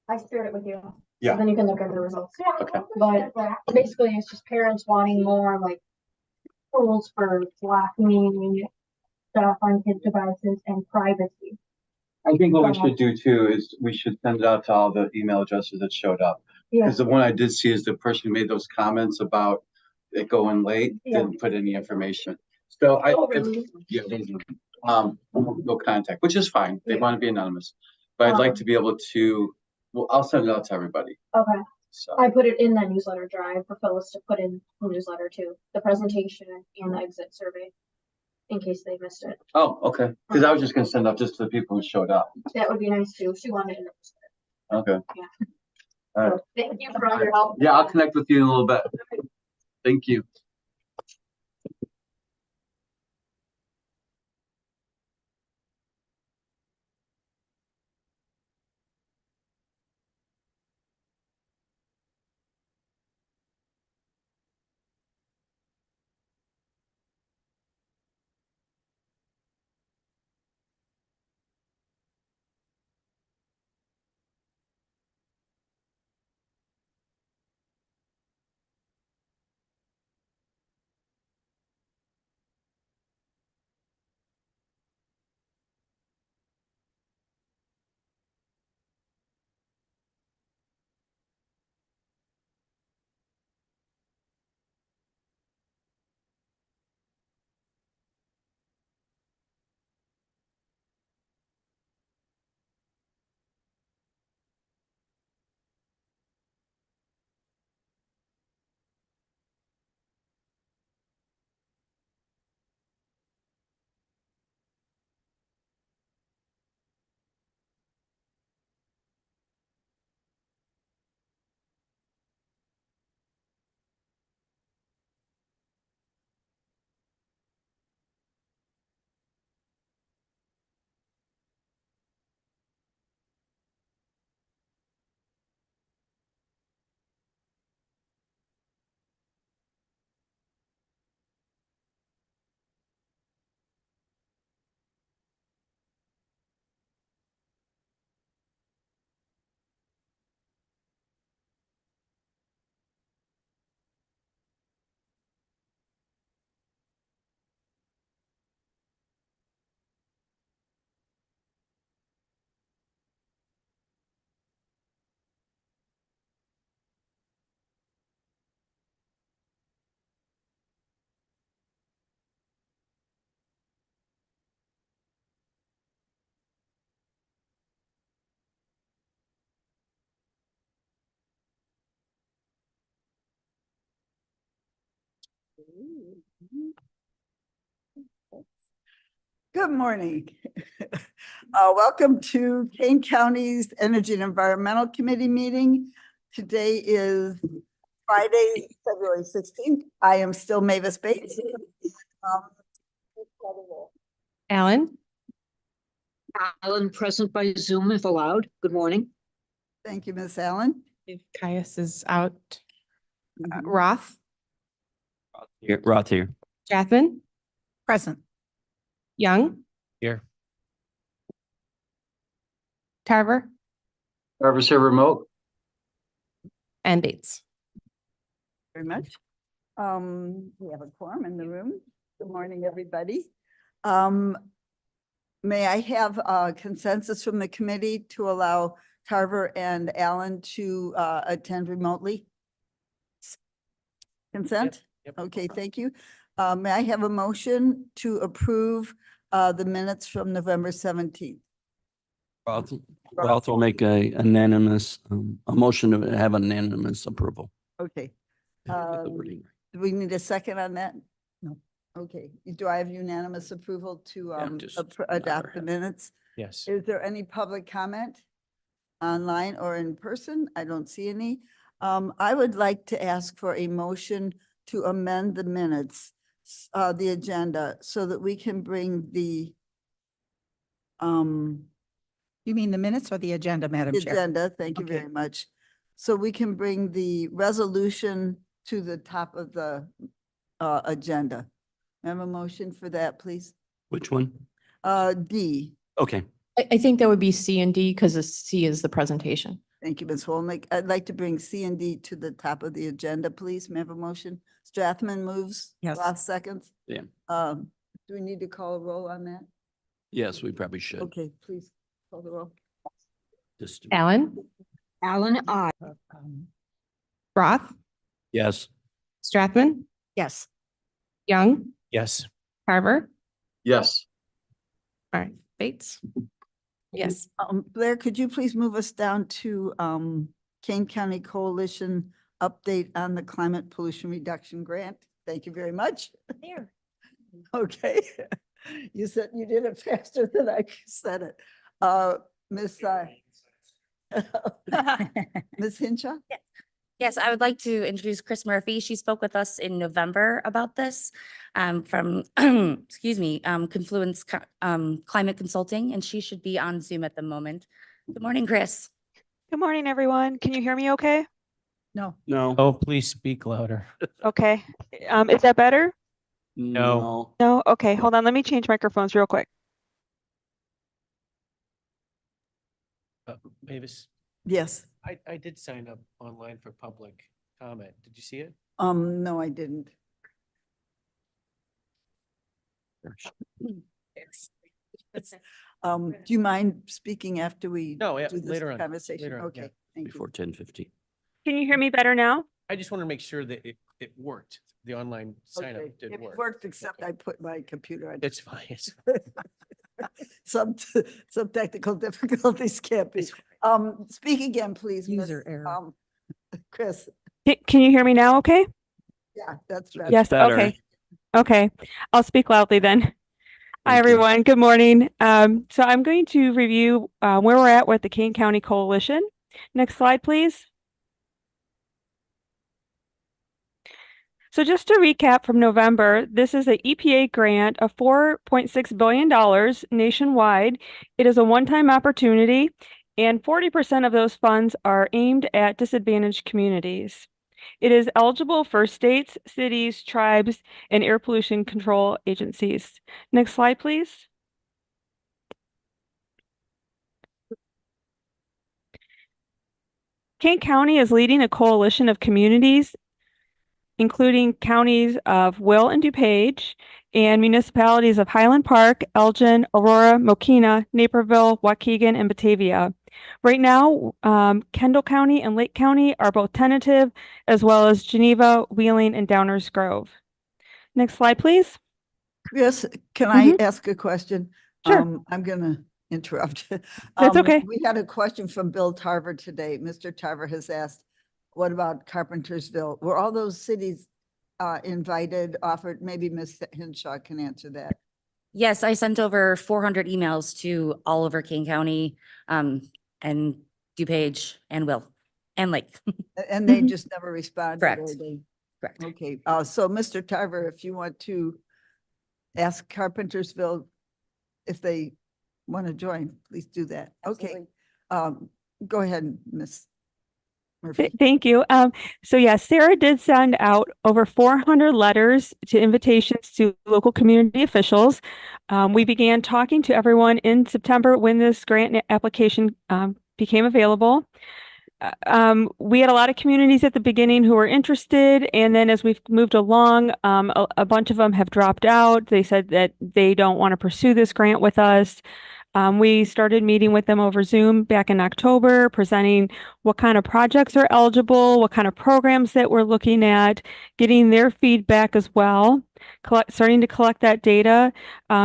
I shared it with you. Yeah. So then you can look at the results. Okay. But basically it's just parents wanting more like tools for blocking stuff on kids' devices and privacy. I think what we should do too is we should send it out to all the email addresses that showed up. Yeah, Because the one I did see is the person who made those comments about it going late, Yeah. didn't put any information. So Oh, really? yeah, no contact, which is fine. They Yeah. want to be anonymous. But I'd like to be able to, well, I'll send it out to everybody. Okay. So, I put it in the newsletter drive for Phyllis to put in the newsletter too, the presentation and the exit survey, in case they missed it. oh, okay. Because I was just gonna send out just to the people who showed up. That would be nice too. She wanted to know. Okay. Yeah. All right. Thank you for all your help. Yeah, I'll connect with you in a little bit. Thank you. Good morning. Welcome to Kane County's Energy and Environmental Committee meeting. Today is Friday, February 16th. I am still Mavis Bates. Alan? Alan present by Zoom if allowed. Good morning. Thank you, Ms. Allen. If Caius is out. Roth? Here, Roth here. Jathman? Present. Young? Here. Tarver? Travis here remote. And Bates. Very much. We have a quorum in the room. Good morning, everybody. May I have a consensus from the committee to allow Tarver and Alan to attend remotely? Consent? Yep. Okay, thank you. May I have a motion to approve the minutes from November 17th? Roth will make a unanimous, a motion to have unanimous approval. Okay. Get the wording right. Do we need a second on that? No. Okay. Do I have unanimous approval to just adopt the minutes? Yes. Is there any public comment online or in person? I don't see any. I would like to ask for a motion to amend the minutes, the agenda, so that we can bring the You mean the minutes or the agenda, Madam Chair? agenda, thank you Okay. very much. So we can bring the resolution to the top of the agenda. I have a motion for that, please. Which one? D. Okay. I think that would be C and D because the C is the presentation. Thank you, Ms. Holnick. I'd like to bring C and D to the top of the agenda, please. May I have a motion? Strathman moves. Yes. Ross seconds. Yeah. Do we need to call a roll on that? Yes, we probably should. Okay, please call the roll. Just- Allen, Alan, I. Roth, Yes. Strathman, Yes. Young, Yes. Tarver. Yes. All right, Bates. Yes. Blair, could you please move us down to Kane County Coalition update on the climate pollution reduction grant? Thank you very much. There. Okay. You said you did it faster than I said it. Miss Ms. Hinshaw? Yes, I would like to introduce Chris Murphy. She spoke with us in November about this from, excuse me, Confluence Climate Consulting, and she should be on Zoom at the moment. Good morning, Chris. Good morning, everyone. Can you hear me okay? No. No. Oh, please speak louder. Okay. Is that better? No. No? Okay, hold on. Let me change microphones real quick. Mavis, Yes. I did sign up online for public comment. Did you see it? No, I didn't. Do you mind speaking after we No, yeah, do this later on, conversation? later on, yeah. Okay, thank you. Before 10:50. Can you hear me better now? I just want to make sure that it worked. The online sign Okay, up did it work. worked, except I put my computer on. It's fine. Some, some technical difficulties can't be. Speak again, please. Miss, User error. Chris, Can you hear me now okay? yeah, that's right. Yes, better. okay. Okay, I'll speak loudly then. Hi, Thank you. everyone. Good morning. So I'm going to review where we're at with the Kane County Coalition. Next slide, please. So just to recap from November, this is an EPA grant of $4.6 billion nationwide. It is a one-time opportunity, and 40% of those funds are aimed at disadvantaged communities. It is eligible for states, cities, tribes, and air pollution control agencies. Next slide, please. Kane County is leading a coalition of communities, including counties of Will and DuPage and municipalities of Highland Park, Elgin, Aurora, Mokina, Naperville, Waukegan, and Batavia. Right now, Kendall County and Lake County are both tentative, as well as Geneva, Wheeling, and Downers Grove. Next slide, please. Chris, can I ask a question? Sure. I'm gonna interrupt. That's okay. We had a question from Bill Tarver today. Mr. Tarver has asked, what about Carpentersville? Were all those cities invited, offered? Maybe Ms. Hinshaw can answer that. Yes, I sent over 400 emails to all over Kane County and DuPage and Will and Lake. And they just never responded? or Correct. they- Correct. Okay, so Mr. Tarver, if you want to ask Carpentersville if they want to join, please do that. Okay. Go ahead, Ms. Murphy. Thank you. So yes, Sarah did send out over 400 letters to invitations to local community officials. We began talking to everyone in September when this grant application became available. We had a lot of communities at the beginning who were interested, and then as we've moved along, a bunch of them have dropped out. They said that they don't want to pursue this grant with us. We started meeting with them over Zoom back in October, presenting what kind of projects are eligible, what kind of programs that we're looking at, getting their feedback as well, starting to collect that data,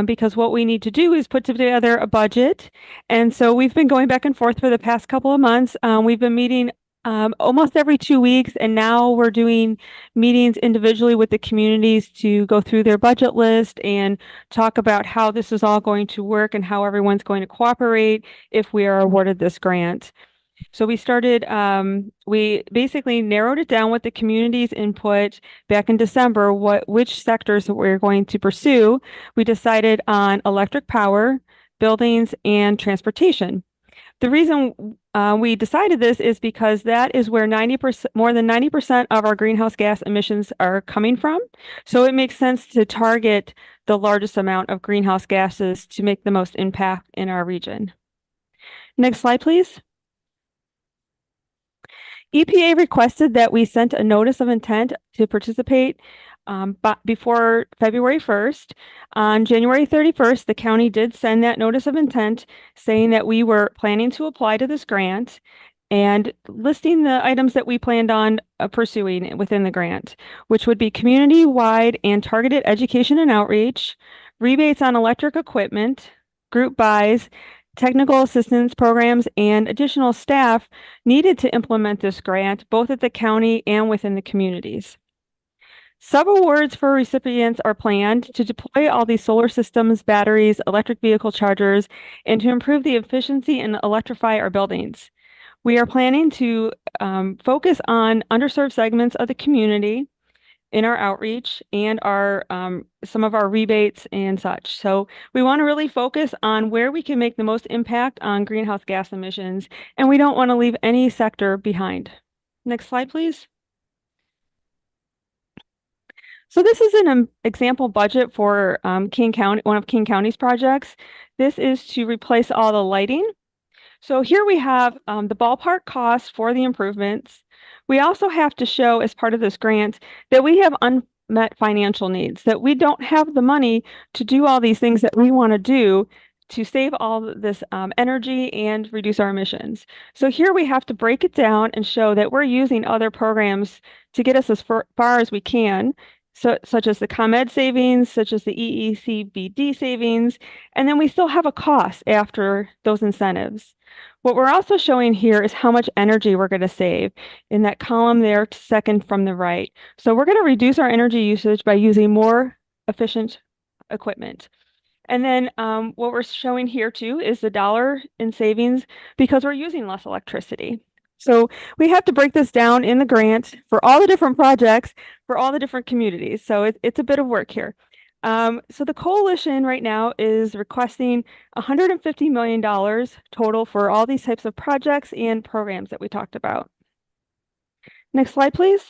because what we need to do is put together a budget. And so we've been going back and forth for the past couple of months. We've been meeting almost every 2 weeks, and now we're doing meetings individually with the communities to go through their budget list and talk about how this is all going to work and how everyone's going to cooperate if we are awarded this grant. So we started, we basically narrowed it down with the community's input back in December, which sectors we're going to pursue. We decided on electric power, buildings, and transportation. The reason we decided this is because that is where more than 90% of our greenhouse gas emissions are coming from. So it makes sense to target the largest amount of greenhouse gases to make the most impact in our region. Next slide, please. EPA requested that we sent a notice of intent to participate but before February 1st. On January 31st, the county did send that notice of intent saying that we were planning to apply to this grant and listing the items that we planned on pursuing within the grant, which would be community-wide and targeted education and outreach, rebates on electric equipment, group buys, technical assistance programs, and additional staff needed to implement this grant, both at the county and within the communities. Sub-awards for recipients are planned to deploy all these solar systems, batteries, electric vehicle chargers, and to improve the efficiency and electrify our buildings. We are planning to focus on underserved segments of the community in our outreach and our some of our rebates and such. So we want to really focus on where we can make the most impact on greenhouse gas emissions, and we don't want to leave any sector behind. Next slide, please. So this is an example budget for King County, one of King County's projects. This is to replace all the lighting. So here we have the ballpark cost for the improvements. We also have to show as part of this grant that we have unmet financial needs, that we don't have the money to do all these things that we want to do to save all this energy and reduce our emissions. So here we have to break it down and show that we're using other programs to get us as far as we can, such as the ComEd savings, such as the EECBD savings, and then we still have a cost after those incentives. What we're also showing here is how much energy we're going to save in that column there, second from the right. So we're going to reduce our energy usage by using more efficient equipment. And then what we're showing here too is the dollar in savings because we're using less electricity. So we have to break this down in the grant for all the different projects for all the different communities. So it's a bit of work here. So the coalition right now is requesting $150 million total for all these types of projects and programs that we talked about. Next slide, please.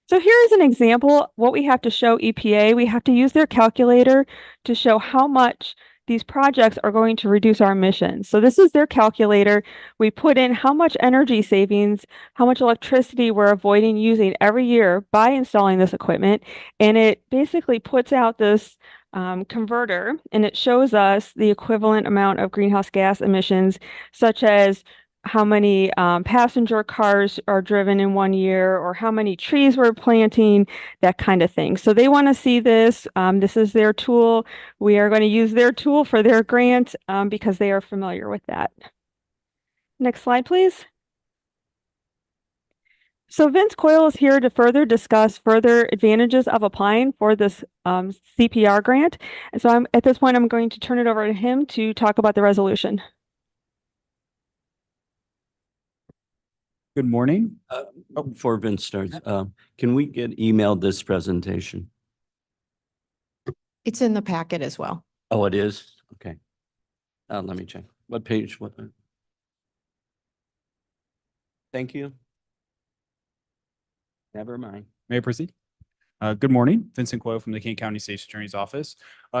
So here's an example what we have to show EPA. We have to use their calculator to show how much these projects are going to reduce our emissions. So this is their calculator. We put in how much energy savings, how much electricity we're avoiding using every year by installing this equipment. And it basically puts out this converter, and it shows us the equivalent amount of greenhouse gas emissions, such as how many passenger cars are driven in 1 year, or how many trees we're planting, that kind of thing. So they want to see this. This is their tool. We are going to use their tool for their grant because they are familiar with that. Next slide, please. So Vince Coyle is here to further discuss further advantages of applying for this CPR grant. And so at this point, I'm going to turn it over to him to talk about the resolution. Good morning. Before Vince starts, can we get emailed this presentation? It's in the packet as well. Oh, it is? Okay. Let me check. What page? What? Thank you. Never mind. May I proceed? Good morning, Vincent Coyle from the King County State's Attorney's Office.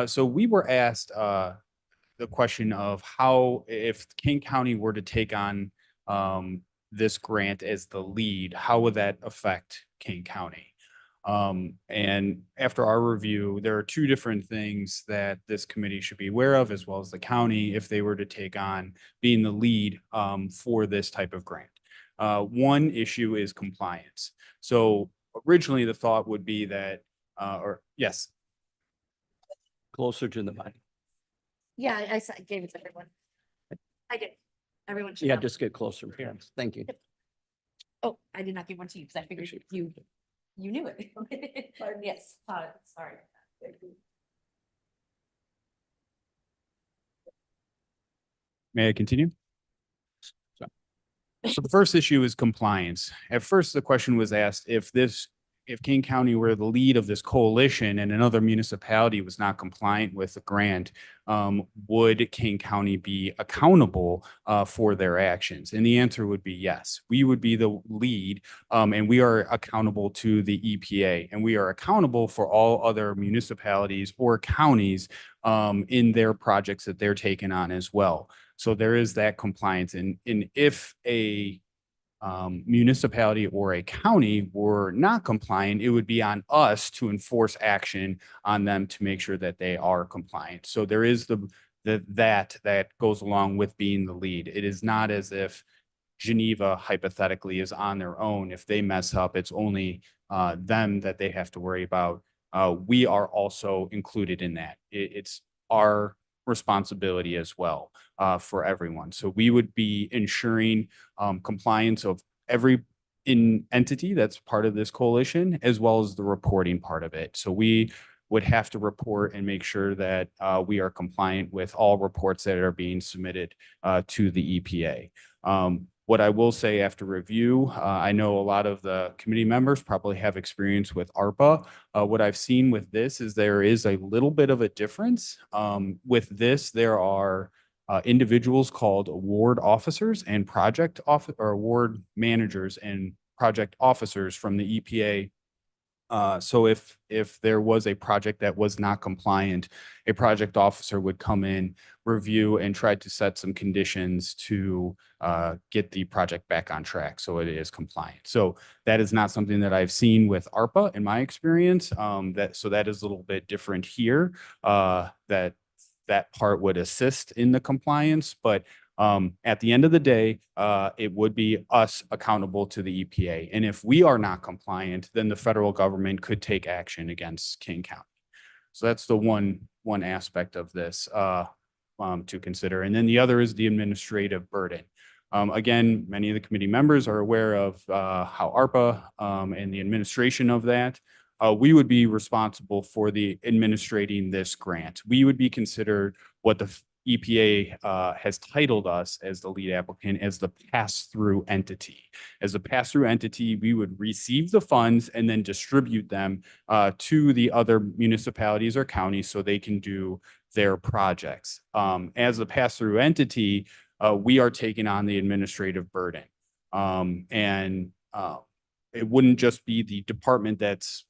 So we were asked the question of how, if King County were to take on this grant as the lead, how would that affect King County? And after our review, there are two different things that this committee should be aware of, as well as the county, if they were to take on being the lead for this type of grant. One issue is compliance. So originally the thought would be that, yes. Closer to the mic. Yeah, I gave it to everyone. I did. Everyone should Yeah, have. just get closer. Yes, thank you. Oh, I did not give one to you because I figured you knew it. Yes, sorry. May I continue? So the first issue is compliance. At first, the question was asked if King County were the lead of this coalition and another municipality was not compliant with the grant, would King County be accountable for their actions? And the answer would be yes. We would be the lead, and we are accountable to the EPA, and we are accountable for all other municipalities or counties in their projects that they're taking on as well. So there is that compliance. And if a municipality or a county were not compliant, it would be on us to enforce action on them to make sure that they are compliant. So there is that goes along with being the lead. It is not as if Geneva hypothetically is on their own. If they mess up, it's only them that they have to worry about. We are also included in that. It's our responsibility as well for everyone. So we would be ensuring compliance of every entity that's part of this coalition, as well as the reporting part of it. So we would have to report and make sure that we are compliant with all reports that are being submitted to the EPA. What I will say after review, I know a lot of the committee members probably have experience with ARPA. What I've seen with this is there is a little bit of a difference. With this, there are individuals called award officers and award managers and project officers from the EPA. So if there was a project that was not compliant, a project officer would come in, review, and try to set some conditions to get the project back on track so it is compliant. So that is not something that I've seen with ARPA in my experience. So that is a little bit different here. That part would assist in the compliance, but at the end of the day, it would be us accountable to the EPA. And if we are not compliant, then the federal government could take action against King County. So that's the one aspect of this to consider. And then the other is the administrative burden. Again, many of the committee members are aware of how ARPA and the administration of that. We would be responsible for the administrating this grant. We would be considered what the EPA has titled us as the lead applicant as the pass-through entity. As a pass-through entity, we would receive the funds and then distribute them to the other municipalities or counties so they can do their projects. As a pass-through entity, we are taking on the administrative burden. And it wouldn't just be the department that's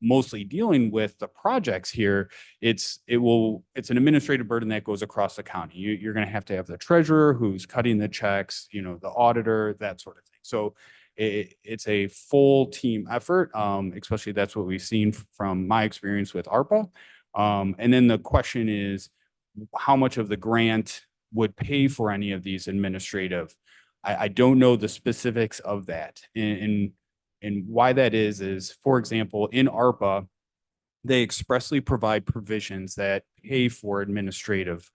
mostly dealing with the projects here. It's an administrative burden that goes across the county. You're going to have the treasurer who's cutting the checks, the auditor, that sort of thing. So it's a full team effort, especially that's what we've seen from my experience with ARPA. And then the question is, how much of the grant would pay for any of these administrative? I don't know the specifics of that. And why that is, for example, in ARPA, they expressly provide provisions that pay for administrative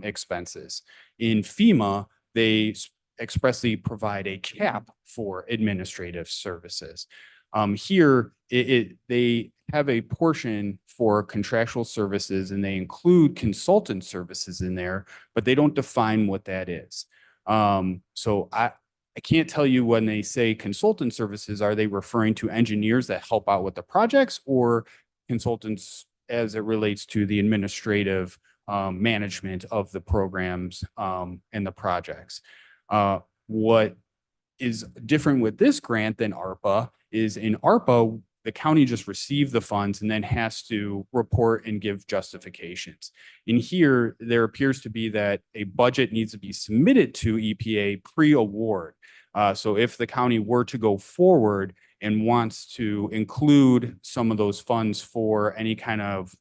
expenses. In FEMA, they expressly provide a cap for administrative services. Here, they have a portion for contractual services and they include consultant services in there, but they don't define what that is. So I can't tell you when they say consultant services, are they referring to engineers that help out with the projects or consultants as it relates to the administrative management of the programs and the projects? What is different with this grant than ARPA is in ARPA, the county just received the funds and then has to report and give justifications. In here, there appears to be that a budget needs to be submitted to EPA pre-award. So if the county were to go forward and wants to include some of those funds for any kind of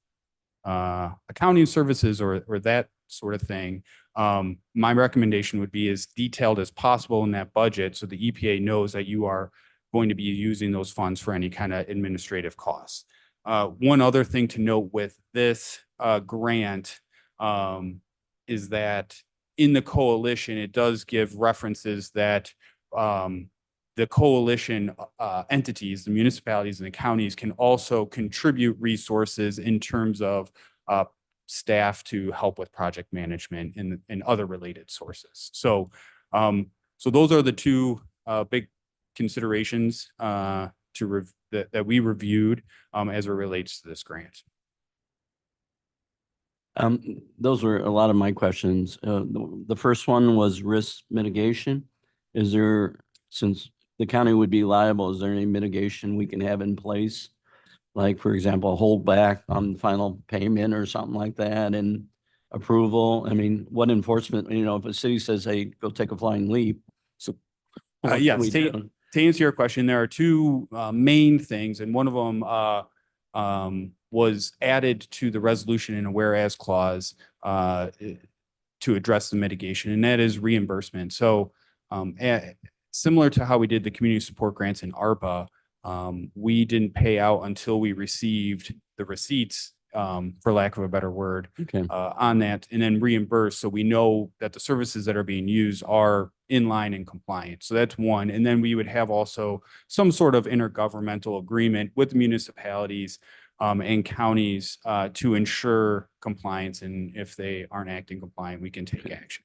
accounting services or that sort of thing, my recommendation would be as detailed as possible in that budget so the EPA knows that you are going to be using those funds for any kind of administrative costs. One other thing to note with this grant is that in the coalition, it does give references that the coalition entities, the municipalities and the counties can also contribute resources in terms of staff to help with project management and other related sources. So those are the two big considerations that we reviewed as it relates to this grant. Those were a lot of my questions. The first one was risk mitigation. Is there, since the county would be liable, is there any mitigation we can have in place? Like, for example, hold back on final payment or something like that. And approval? I mean, what enforcement, if a city says, hey, go take a flying leap. So, what can yes, we to do? answer your question, there are two main things, and one of them was added to the resolution in a whereas clause to address the mitigation, and that is reimbursement. So similar to how we did the community support grants in ARPA, we didn't pay out until we received the receipts, for lack of a better word, Okay. on that, and then reimburse. So we know that the services that are being used are in line and compliant. So that's one. And then we would have also some sort of intergovernmental agreement with the municipalities and counties to ensure compliance. And if they aren't acting compliant, we can take action.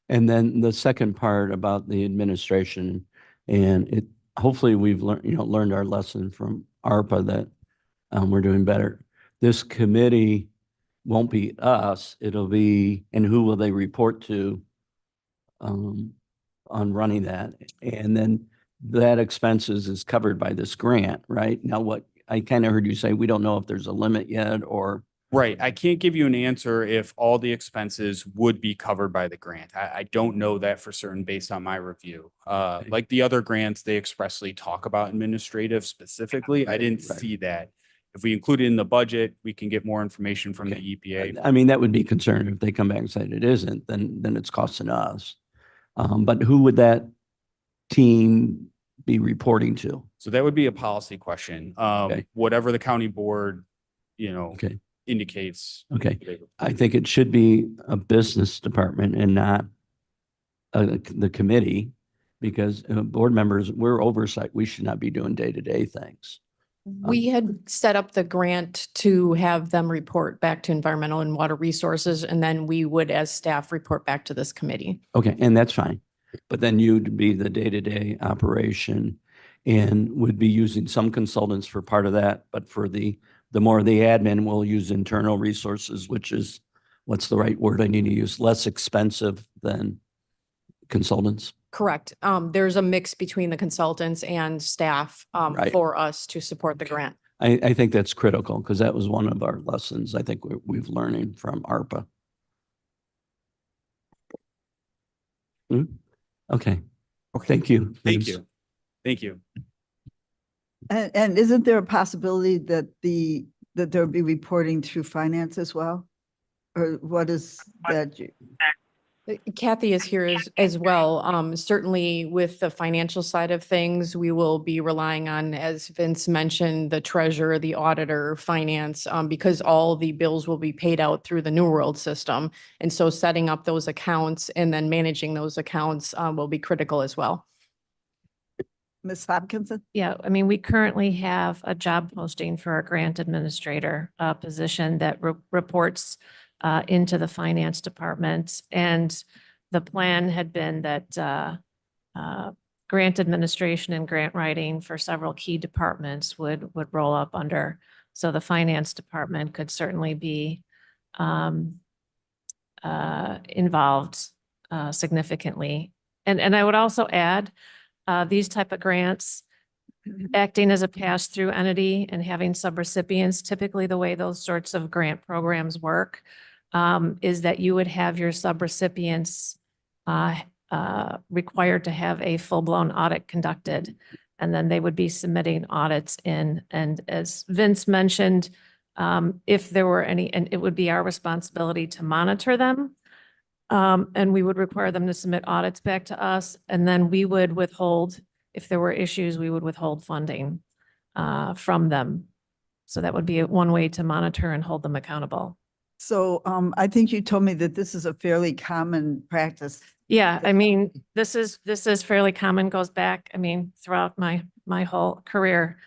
And then the second part about the administration, and hopefully we've learned our lesson from ARPA that we're doing better. This committee won't be us, it'll be, and who will they report to on running that? And then that expenses is covered by this grant, right? Now, what I kind of heard you say, we don't know if there's a limit yet or. Right. I can't give you an answer if all the expenses would be covered by the grant. I don't know that for certain based on my review. Like the other grants, they expressly talk about administrative specifically. I didn't Right. see that. If we include it in the budget, we can get more information from the EPA. I mean, that would be concerning if they come back and say it isn't, then it's costing us. But who would that team be reporting to? So that would be a policy question. Okay. Whatever the county board, Okay. indicates. Okay. I think it should be a business department and not the committee, because board members, we're oversight. We should not be doing day-to-day things. We had set up the grant to have them report back to Environmental and Water Resources, and then we would, as staff, report back to this committee. Okay, and that's fine. But then you'd be the day-to-day operation and would be using some consultants for part of that, but for the more of the admin, we'll use internal resources, which is, what's the right word I need to use? Less expensive than consultants. Correct. There's a mix between the consultants and staff Right. for us to support the grant. I think that's critical because that was one of our lessons I think we've learning from ARPA. Okay. Thank you. Thank Vince. you. Thank you. And isn't there a possibility that that there'll be reporting through finance as well? Or what is that? Kathy is here as well. Certainly with the financial side of things, we will be relying on, as Vince mentioned, the treasurer, the auditor, finance, because all the bills will be paid out through the New World system. And so setting up those accounts and then managing those accounts will be critical as well. Ms. Hopkinson? Yeah, I mean, we currently have a job posting for a grant administrator position that reports into the finance department. And the plan had been that grant administration and grant writing for several key departments would roll up under. So the finance department could certainly be involved significantly. And I would also add, these type of grants, acting as a pass-through entity and having subrecipients, typically the way those sorts of grant programs work is that you would have your subrecipients required to have a full-blown audit conducted, and then they would be submitting audits in. And as Vince mentioned, if there were any, and it would be our responsibility to monitor them. And we would require them to submit audits back to us, and then we would withhold, if there were issues, we would withhold funding from them. So that would be one way to monitor and hold them accountable. So I think you told me that this is a fairly common practice. Yeah, I mean, this is fairly common, goes back, I mean, throughout my whole career,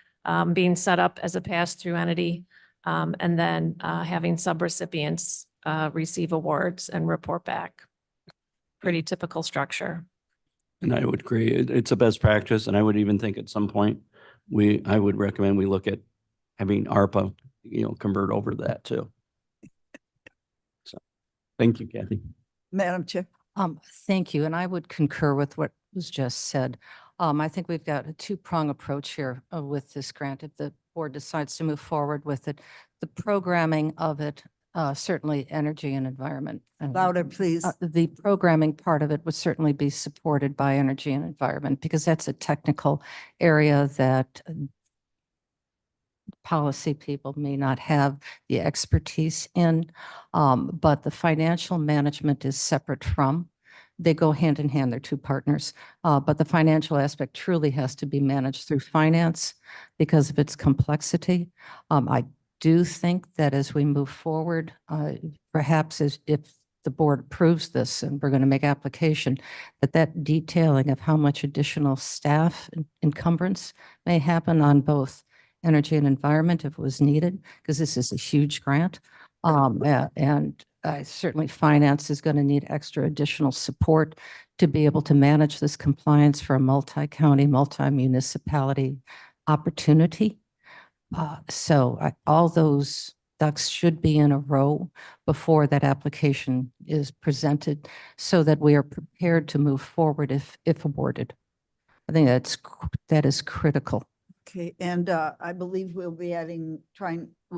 being set up as a pass-through entity, and then having subrecipients receive awards and report back. Pretty typical structure. And I would agree, it's a best practice, and I would even think at some point, I would recommend we look at having ARPA, convert over to that too. So, thank you, Kathy. Madam Chair. Thank you. And I would concur with what was just said. I think we've got a two-prong approach here with this grant. If the board decides to move forward with it, the programming of it certainly energy and environment. And, Louder, please. the programming part of it would certainly be supported by energy and environment because that's a technical area that policy people may not have the expertise in, but the financial management is separate from. They go hand in hand, they're two partners, but the financial aspect truly has to be managed through finance because of its complexity. I do think that as we move forward, perhaps if the board approves this and we're going to make application, that detailing of how much additional staff encumbrance may happen on both energy and environment if it was needed, because this is a huge grant. And certainly finance is going to need extra additional support to be able to manage this compliance for a multi-county, multi-municipality opportunity. So all those ducks should be in a row before that application is presented so that we are prepared to move forward if awarded. I think that is critical. Okay, and I believe we'll be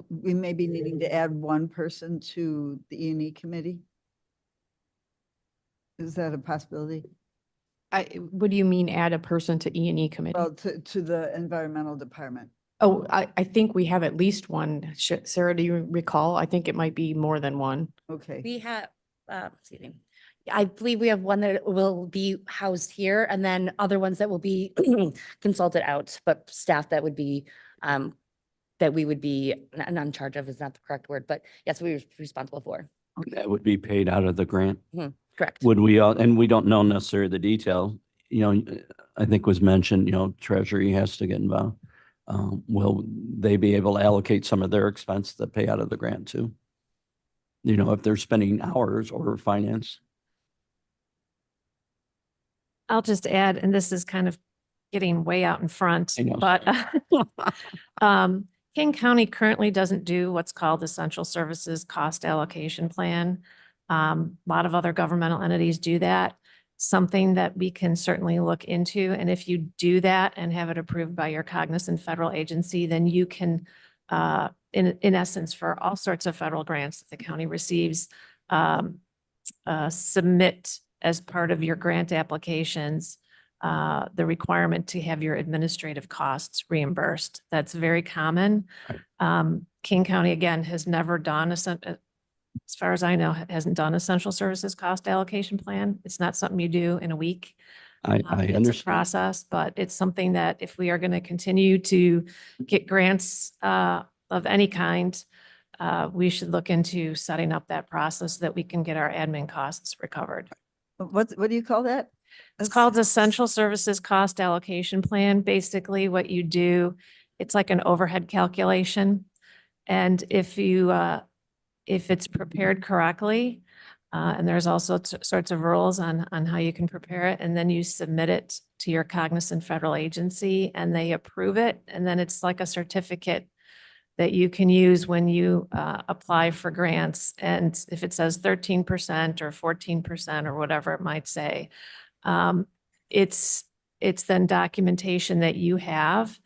we may be needing to add one person to the E&E committee. Is that a possibility? What do you mean add a person to E&E committee? Well, to the environmental department. Oh, I think we have at least one. Sarah, do you recall? I think it might be more than one. Okay. We have, excuse me. I believe we have one that will be housed here and then other ones that will be consulted out, but staff that would be, that we would be not in charge of is not the correct word, but yes, we're responsible for. That would be paid out of the grant. Correct. Would we, and we don't know necessarily the detail, I think was mentioned, Treasury has to get involved. Will they be able to allocate some of their expense that pay out of the grant too? If they're spending hours or finance? I'll just add, and this is kind of getting way out in front, I know. but King County currently doesn't do what's called Essential Services Cost Allocation Plan. A lot of other governmental entities do that. Something that we can certainly look into. And if you do that and have it approved by your cognizant federal agency, then you can, in essence, for all sorts of federal grants that the county receives, submit as part of your grant applications, the requirement to have your administrative costs reimbursed. That's very common. King County, again, has never done, as far as I know, hasn't done Essential Services Cost Allocation Plan. It's not something you do in a week. I It's a understand. process, but it's something that if we are going to continue to get grants of any kind, we should look into setting up that process so that we can get our admin costs recovered. What do you call that? It's called Essential Services Cost Allocation Plan. Basically, what you do, it's like an overhead calculation. And if it's prepared correctly, and there's also sorts of rules on how you can prepare it, and then you submit it to your cognizant federal agency and they approve it. And then it's like a certificate that you can use when you apply for grants. And if it says 13% or 14% or whatever it might say, it's then documentation that you have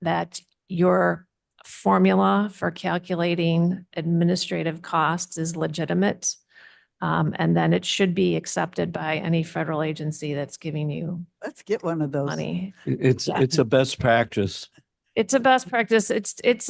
that your formula for calculating administrative costs is legitimate. And then it should be accepted by any federal agency that's giving you Let's get one of those. money. It's a best practice. It's a best practice. There's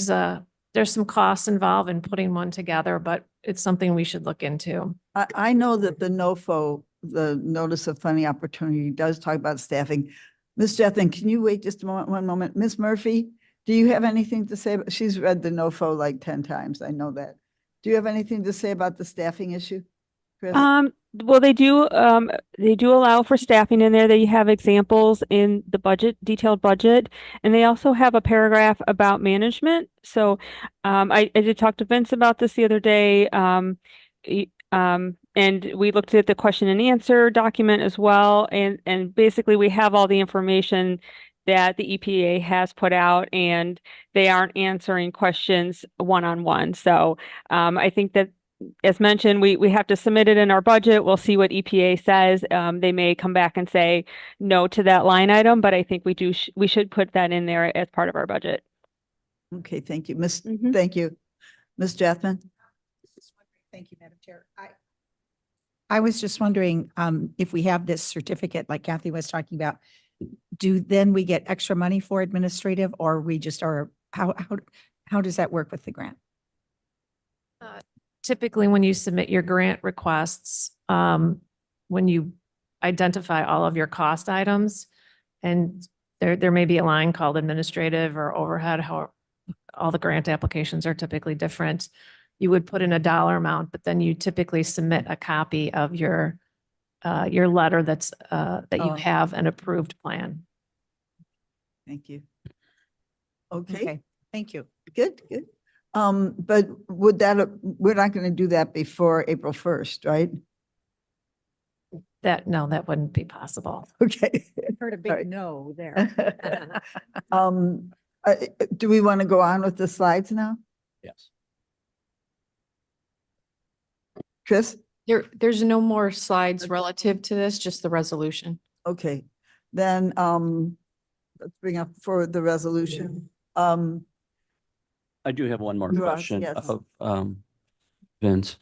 some costs involved in putting one together, but it's something we should look into. I know that the NOFO, the Notice of Funding Opportunity, does talk about staffing. Ms. Jethin, can you wait just one moment? Ms. Murphy, do you have anything to say? She's read the NOFO like 10 times. I know that. Do you have anything to say about the staffing issue? Chris? Well, they do allow for staffing in there. They have examples in the budget, detailed budget, and they also have a paragraph about management. So I did talk to Vince about this the other day. And we looked at the question and answer document as well. And basically we have all the information that the EPA has put out, and they aren't answering questions one-on-one. So I think that, as mentioned, we have to submit it in our budget. We'll see what EPA says. They may come back and say no to that line item, but I think we should put that in there as part of our budget. Okay, thank you. Thank you. Ms. Strathman? Thank you, Madam Chair. I was just wondering, if we have this certificate like Kathy was talking about, then we get extra money for administrative, or we just are, how does that work with the grant? Typically, when you submit your grant requests, when you identify all of your cost items, and there may be a line called administrative or overhead, how all the grant applications are typically different. You would put in a dollar amount, but then you typically submit a copy of your letter that you Oh. have an approved plan. Thank you. Okay, Okay, thank you. good. But we're not going to do that before April 1st, right? No, that wouldn't be possible. Okay. Heard a All right. big no there. Do we want to go on with the slides now? Yes. Chris? There's no more slides relative to this, just the resolution. Okay, then, let's bring up for the resolution. I do have one more Ross, question yes. of Vince.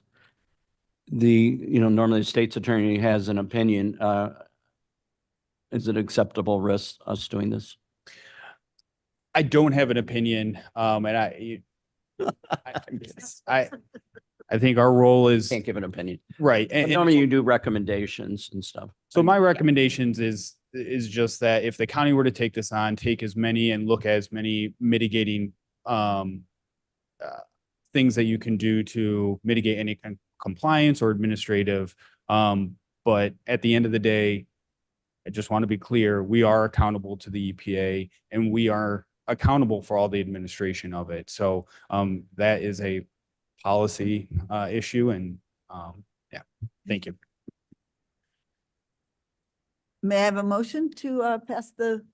Normally the state's attorney has an opinion. Is it acceptable risk us doing this? I don't have an opinion, and I think our role is, Can't give an opinion. right. But And normally you do recommendations and stuff. so my recommendations is just that if the county were to take this on, take as many and look at as many mitigating things that you can do to mitigate any compliance or administrative. But at the end of the day, I just want to be clear, we are accountable to the EPA and we are accountable for all the administration of it. So that is a policy issue and yeah, thank you. May I have a motion to pass the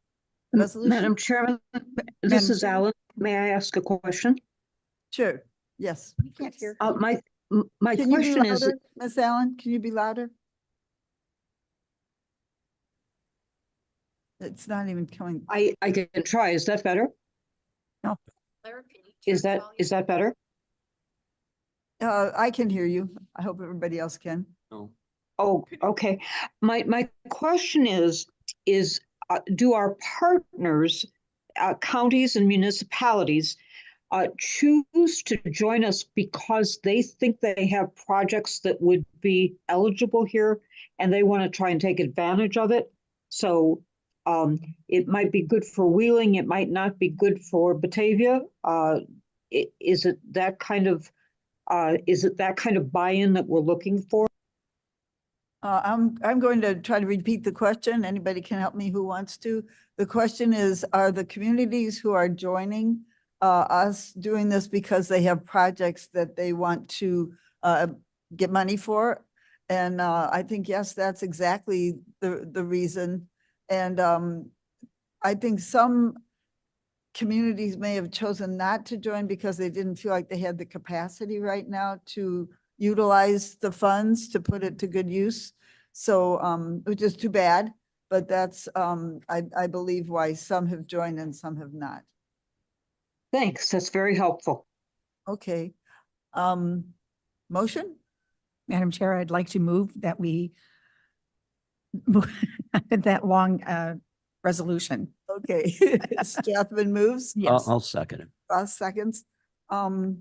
resolution? Madam Chairman, this is Alan. May I ask a question? Sure, yes. Can't hear. My Can you be question is, louder, Ms. Allen? Can you be louder? It's not even coming. I can try. Is that better? No. Is that better? I can hear you. I hope everybody else can. No. Oh, okay. My question is do our partners, counties and municipalities, choose to join us because they think they have projects that would be eligible here and they want to try and take advantage of it? So it might be good for Wheeling, it might not be good for Batavia. Is it that kind of buy-in that we're looking for? I'm going to try to repeat the question. Anybody can help me who wants to. The question is, are the communities who are joining us doing this because they have projects that they want to get money for? And I think, yes, that's exactly the reason. And I think some communities may have chosen not to join because they didn't feel like they had the capacity right now to utilize the funds to put it to good use. So, which is too bad, but that's, I believe why some have joined and some have not. Thanks, that's very helpful. Okay. Motion? Madam Chair, I'd like to move that we that long resolution. Okay. Strathman moves. Yes. I'll second it. Ross seconds. Are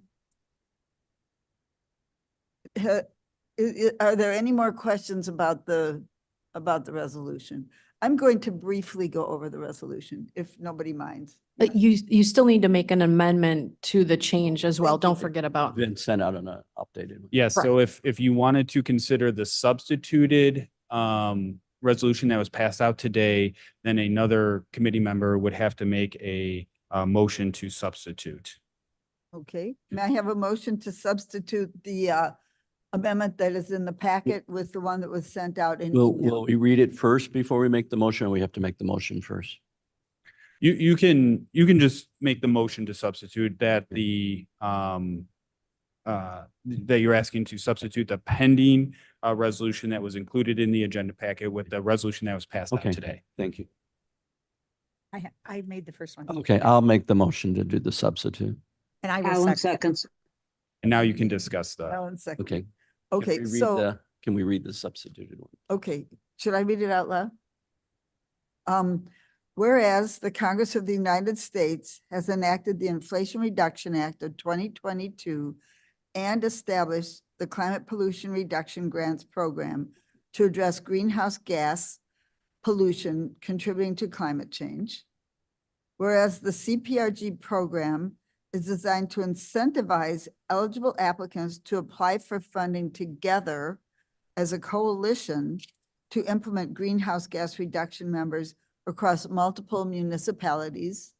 there any more questions about the resolution? I'm going to briefly go over the resolution, if nobody minds. But you still need to make an amendment to the change as well. Thank Don't you. forget about. Vince sent out an updated one. Yes, so if you wanted to consider the substituted resolution that was passed out today, then another committee member would have to make a motion to substitute. Okay, may I have a motion to substitute the amendment that is in the packet with the one that was sent out in email? Will we read it first before we make the motion, or we have to make the motion first? You can just make the motion to substitute that that you're asking to substitute the pending resolution that was included in the agenda packet with the resolution that was passed out Okay. today. Thank you. I made the first one. Okay, I'll make the motion to do the substitute. And I will Alan second. seconds. And now you can discuss the, Alan second. Okay. Okay, Can we read so, can we read the substituted one? okay, should I read it out loud? Whereas the Congress of the United States has enacted the Inflation Reduction Act of 2022 and established the Climate Pollution Reduction Grants Program to address greenhouse gas pollution contributing to climate change. Whereas the CPRG program is designed to incentivize eligible applicants to apply for funding together as a coalition to implement greenhouse gas reduction members across multiple municipalities.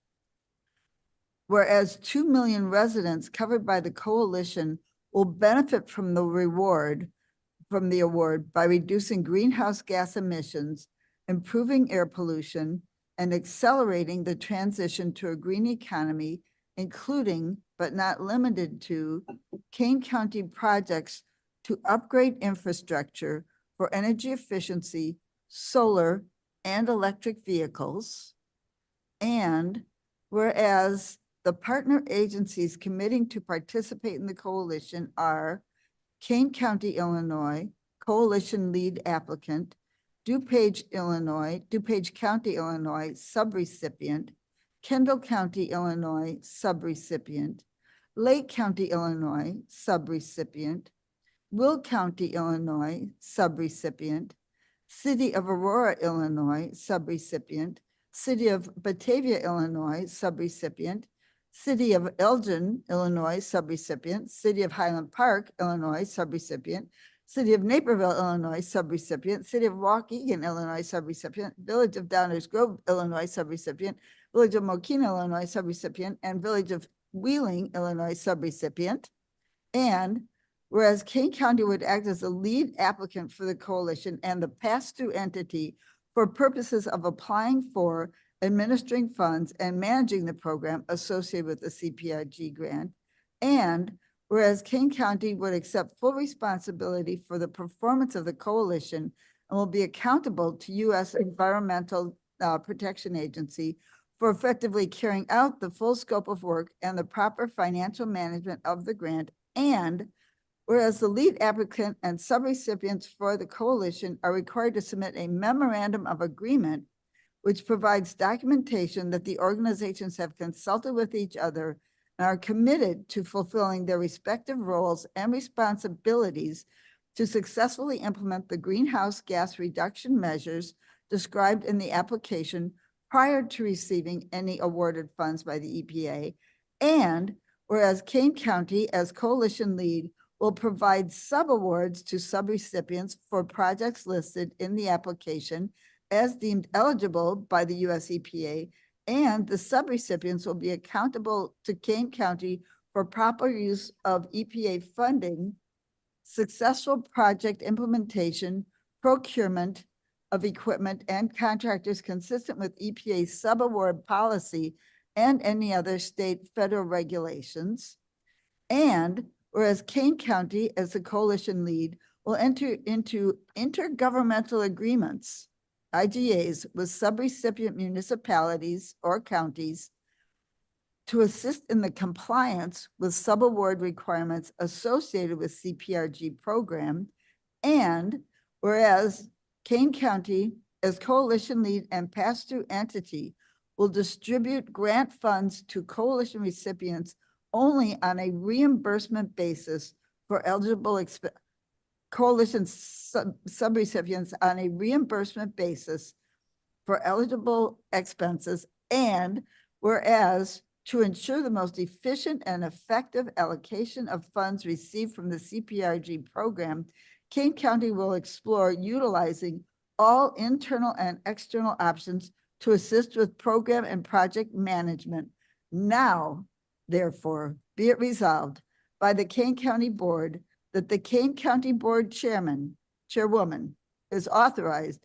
Whereas 2 million residents covered by the coalition will benefit from the award by reducing greenhouse gas emissions, improving air pollution, and accelerating the transition to a green economy, including but not limited to Kane County projects to upgrade infrastructure for energy efficiency, solar, and electric vehicles. And whereas the partner agencies committing to participate in the coalition are Kane County, Illinois, coalition lead applicant, DuPage County, Illinois, subrecipient, Kendall County, Illinois, subrecipient, Lake County, Illinois, subrecipient, Will County, Illinois, subrecipient, City of Aurora, Illinois, subrecipient, City of Batavia, Illinois, subrecipient, City of Elgin, Illinois, subrecipient, City of Highland Park, Illinois, subrecipient, City of Naperville, Illinois, subrecipient, City of Waukegan, Illinois, subrecipient, Village of Downers Grove, Illinois, subrecipient, Village of Mokina, Illinois, subrecipient, and Village of Wheeling, Illinois, subrecipient. And whereas Kane County would act as the lead applicant for the coalition and the pass-through entity for purposes of applying for, administering funds, and managing the program associated with the CPRG grant. And whereas Kane County would accept full responsibility for the performance of the coalition and will be accountable to U.S. Environmental Protection Agency for effectively carrying out the full scope of work and the proper financial management of the grant. And whereas the lead applicant and subrecipients for the coalition are required to submit a memorandum of agreement which provides documentation that the organizations have consulted with each other and are committed to fulfilling their respective roles and responsibilities to successfully implement the greenhouse gas reduction measures described in the application prior to receiving any awarded funds by the EPA. And whereas Kane County, as coalition lead, will provide subawards to subrecipients for projects listed in the application as deemed eligible by the US EPA, and the subrecipients will be accountable to Kane County for proper use of EPA funding, successful project implementation, procurement of equipment and contractors consistent with EPA subaward policy and any other state federal regulations. And whereas Kane County, as the coalition lead, will enter into intergovernmental agreements, IGAs, with subrecipient municipalities or counties to assist in the compliance with subaward requirements associated with CPRG program. And whereas Kane County, as coalition lead and pass-through entity, will distribute grant funds to coalition recipients only on a reimbursement basis for eligible coalition subrecipients on a reimbursement basis for eligible expenses. And whereas to ensure the most efficient and effective allocation of funds received from the CPRG program, Kane County will explore utilizing all internal and external options to assist with program and project management. Now, therefore, be it resolved by the Kane County Board that the Kane County Board Chairwoman is authorized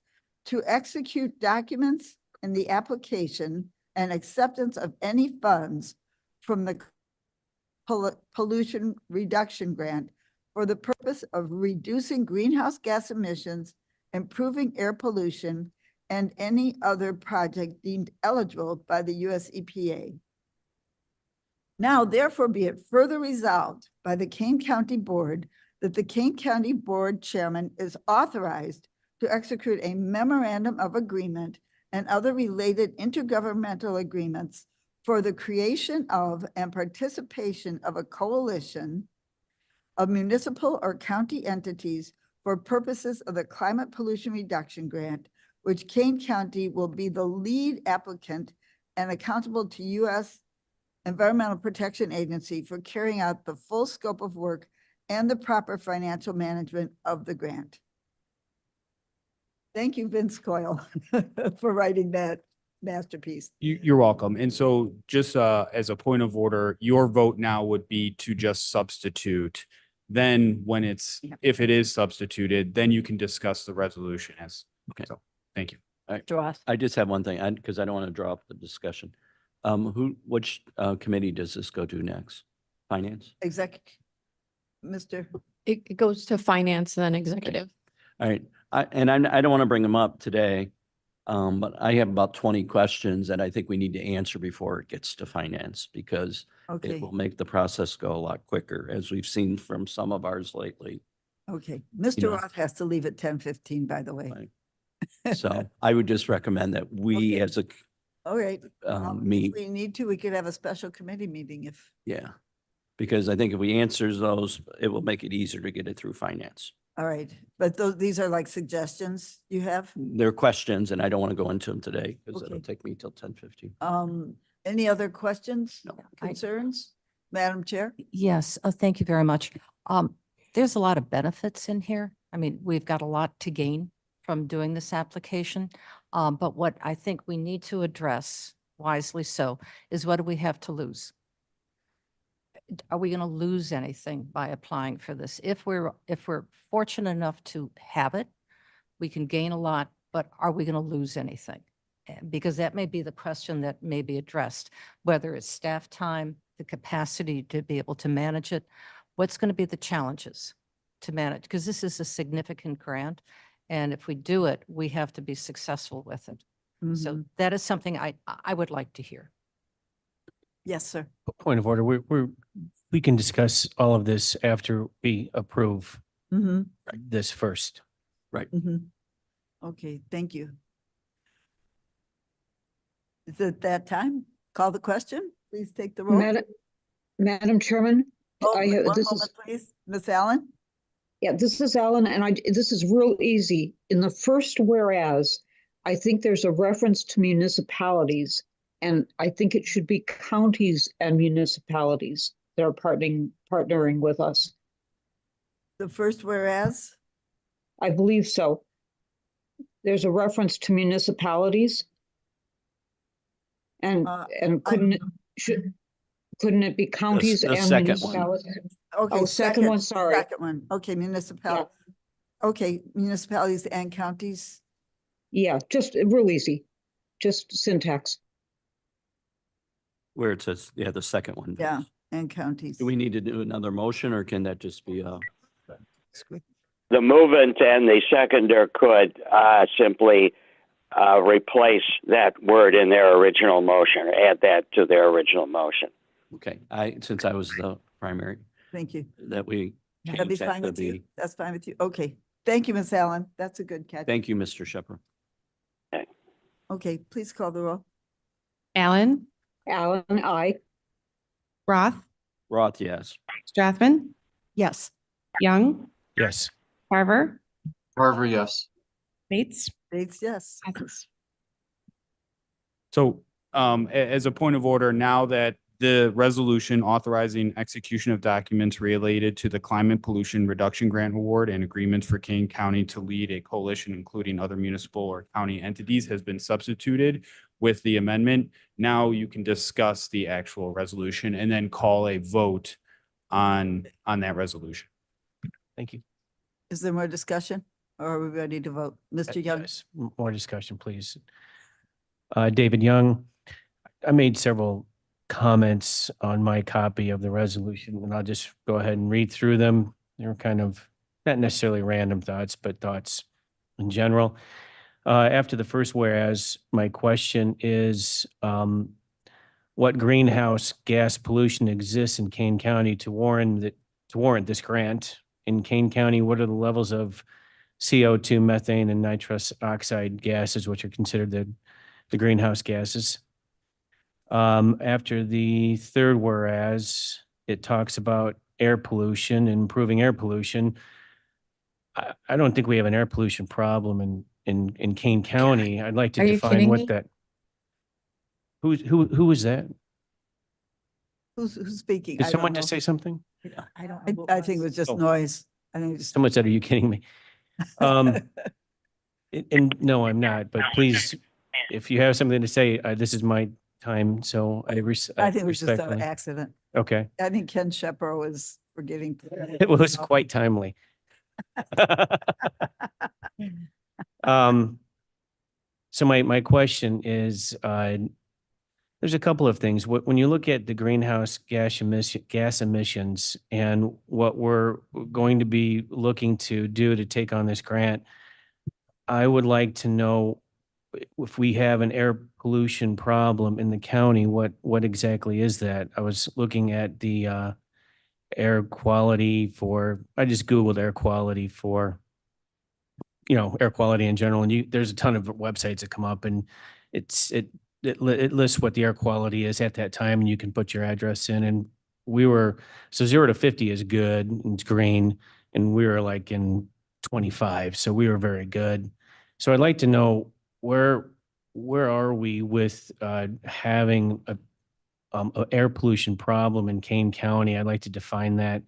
to execute documents in the application and acceptance of any funds from the pollution reduction grant for the purpose of reducing greenhouse gas emissions, improving air pollution, and any other project deemed eligible by the US EPA. Now therefore be it further resolved by the Kane County Board that the Kane County Board Chairman is authorized to execute a memorandum of agreement and other related intergovernmental agreements for the creation of and participation of a coalition of municipal or county entities for purposes of the Climate Pollution Reduction Grant, which Kane County will be the lead applicant and accountable to U.S. Environmental Protection Agency for carrying out the full scope of work and the proper financial management of the grant. Thank you, Vince Coyle, for writing that masterpiece. You're welcome. And so just as a point of order, your vote now would be to just substitute. Then when it's, if it is substituted, then you can discuss the resolution as. Okay. So, thank you. I just have one thing, because I don't want to draw up the discussion. Which committee does this go to next? Finance? Mr. It goes to finance and then executive. All right. I don't want to bring them up today, but I have about 20 questions that I think we need to answer before it gets to finance, because Okay, it will make the process go a lot quicker, as we've seen from some of ours lately. okay. Mr. know. Roth has to leave at 10:15, by the way. Right. So I would just recommend that we Okay. as a All right. meet, We need to, we could have a special committee meeting if, yeah. Because I think if we answer those, it will make it easier to get it through finance. all right. But these are like suggestions you have? There are questions, and I don't want to go into them today because it'll Okay. take me till 10:15. Any other questions? No. Concerns? Madam Chair? Yes, thank you very much. There's a lot of benefits in here. I mean, we've got a lot to gain from doing this application. But what I think we need to address, wisely so, is what do we have to lose? Are we going to lose anything by applying for this? If we're fortunate enough to have it, we can gain a lot, but are we going to lose anything? Because that may be the question that may be addressed, whether it's staff time, the capacity to be able to manage it. What's going to be the challenges to manage? Because this is a significant grant. And if we do it, we have to be successful with it. So Mhm. that is something I would like to hear. Yes, sir. Point of order, we can discuss all of this after we approve Mm-hmm. this first. Mm-hmm. Okay, thank you. Is it that time? Call the question? Please take the roll. Madam Chairman, Oh, I have, one this is, moment, please. Miss Allen? yeah, this is Alan, and this is real easy. In the first whereas, I think there's a reference to municipalities, and I think it should be counties and municipalities that are partnering with us. The first whereas? I believe so. There's a reference to municipalities. And, couldn't it be counties the and second one. municipalities? Okay. Oh, second one, sorry. Second one. Okay, municipal. Okay, municipalities and counties. Yeah, just real easy, just syntax. Where it says, yeah, the second one. Yeah, and counties. Do we need to do another motion, or can that just be The movement and the seconder could simply replace that word in their original motion, or add that to their original motion. okay? Since I was the primary, Thank you. that we That'd be change that fine to with you? be, That's fine with you? Okay. Thank you, Miss Allen. That's a good catch. thank you, Mr. Shepherd. Okay, please call the roll. Allen, Alan, aye. Roth, Roth, yes. Strathman, Yes. Young, Yes. Carver, Carver, yes. Bates. Bates, yes. Passes. So as a point of order, now that the resolution authorizing execution of documents related to the Climate Pollution Reduction Grant Award and agreements for Kane County to lead a coalition, including other municipal or county entities, has been substituted with the amendment. Now you can discuss the actual resolution and then call a vote on that resolution. Thank you. Is there more discussion or are we ready to vote? Mr. Young? Yes, more discussion, please. David Young, I made several comments on my copy of the resolution, and I'll just go ahead and read through them. They're kind of not necessarily random thoughts, but thoughts in general. After the first whereas, my question is, what greenhouse gas pollution exists in Kane County to warrant this grant. In Kane County, what are the levels of CO2, methane, and nitrous oxide gases, which are considered the greenhouse gases? After the third whereas, it talks about air pollution and improving air pollution. I don't think we have an air pollution problem in Kane County. I'd like to Are you define kidding what me? that. Who was that? Who's speaking? Did I don't someone know. just say something? I think it was just Oh. noise. I think just. Someone said, "Are you kidding me?" And no, I'm not. But please, if you have something to say, this is my time. So I think it was just an respectfully. accident. Okay, I think Ken Shepherd was forgetting. it was quite timely. So my question is, there's a couple of things. When you look at the greenhouse gas emissions and what we're going to be looking to do to take on this grant, I would like to know if we have an air pollution problem in the county, what exactly is that? I was looking at the air quality I just Googled air quality for, air quality in general. And there's a ton of websites that come up, and it lists what the air quality is at that time, and you can put your address in. And so 0 to 50 is good, and it's green, and we were like in 25. So we were very good. So I'd like to know where are we with having a air pollution problem in Kane County? I'd like to define that.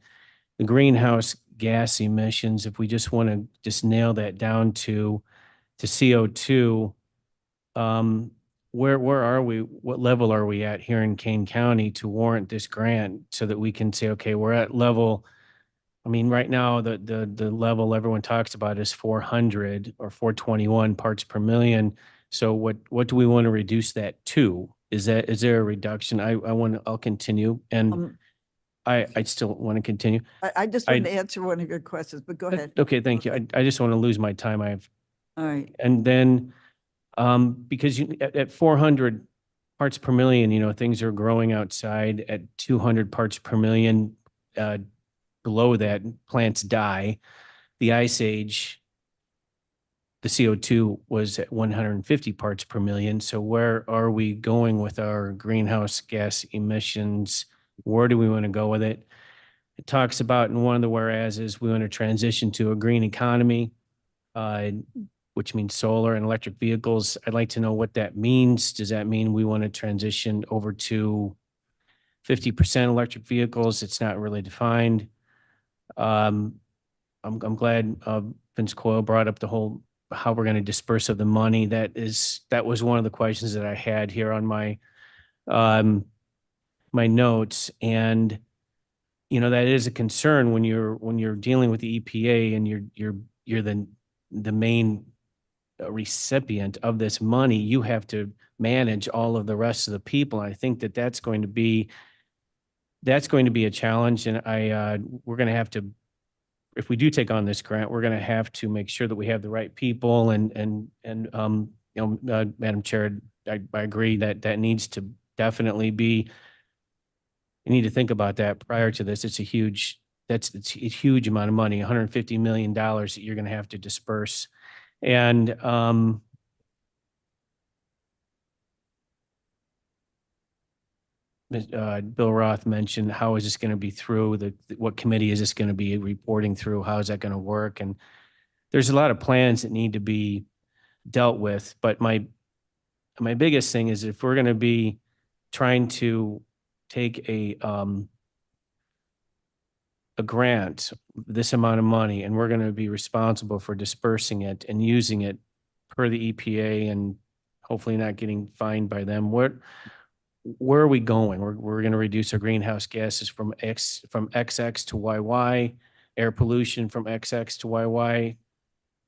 The greenhouse gas emissions, if we just want to just nail that down to CO2, where are we? What level are we at here in Kane County to warrant this grant so that we can say, okay, we're at level. I mean, right now, the level everyone talks about is 400 or 421 parts per million. So what do we want to reduce that to? Is there a reduction? I'll continue, and I still want to continue. I just wanted to answer one of your questions, but go ahead. Okay, thank you. I just want to lose my time. All right. And then, because at 400 parts per million, things are growing outside. At 200 parts per million, below that, plants die. The Ice Age, the CO2 was at 150 parts per million. So where are we going with our greenhouse gas emissions? Where do we want to go with it? It talks about in one of the whereases, we want to transition to a green economy, which means solar and electric vehicles. I'd like to know what that means. Does that mean we want to transition over to 50% electric vehicles? It's not really defined. I'm glad Vince Coyle brought up the whole how we're going to disperse of the money. That was one of the questions that I had here on my my notes, and that is a concern when you're dealing with the EPA and you're the main recipient of this money. You have to manage all of the rest of the people. And I think that's going to be a challenge, and we're going to have to, if we do take on this grant, we're going to have to make sure that we have the right people. And Madam Chair, I agree that needs to definitely be. You need to think about that prior to this. It's a huge amount of money, $150 million that you're going to have to disperse. And Bill Roth mentioned, how is this going to be through what committee is this going to be reporting through? How is that going to work? And there's a lot of plans that need to be dealt with. But my biggest thing is, if we're going to be trying to take a grant, this amount of money, and we're going to be responsible for dispersing it and using it per the EPA and hopefully not getting fined by them, where are we going? We're going to reduce our greenhouse gases from XX to YY, air pollution from XX to YY.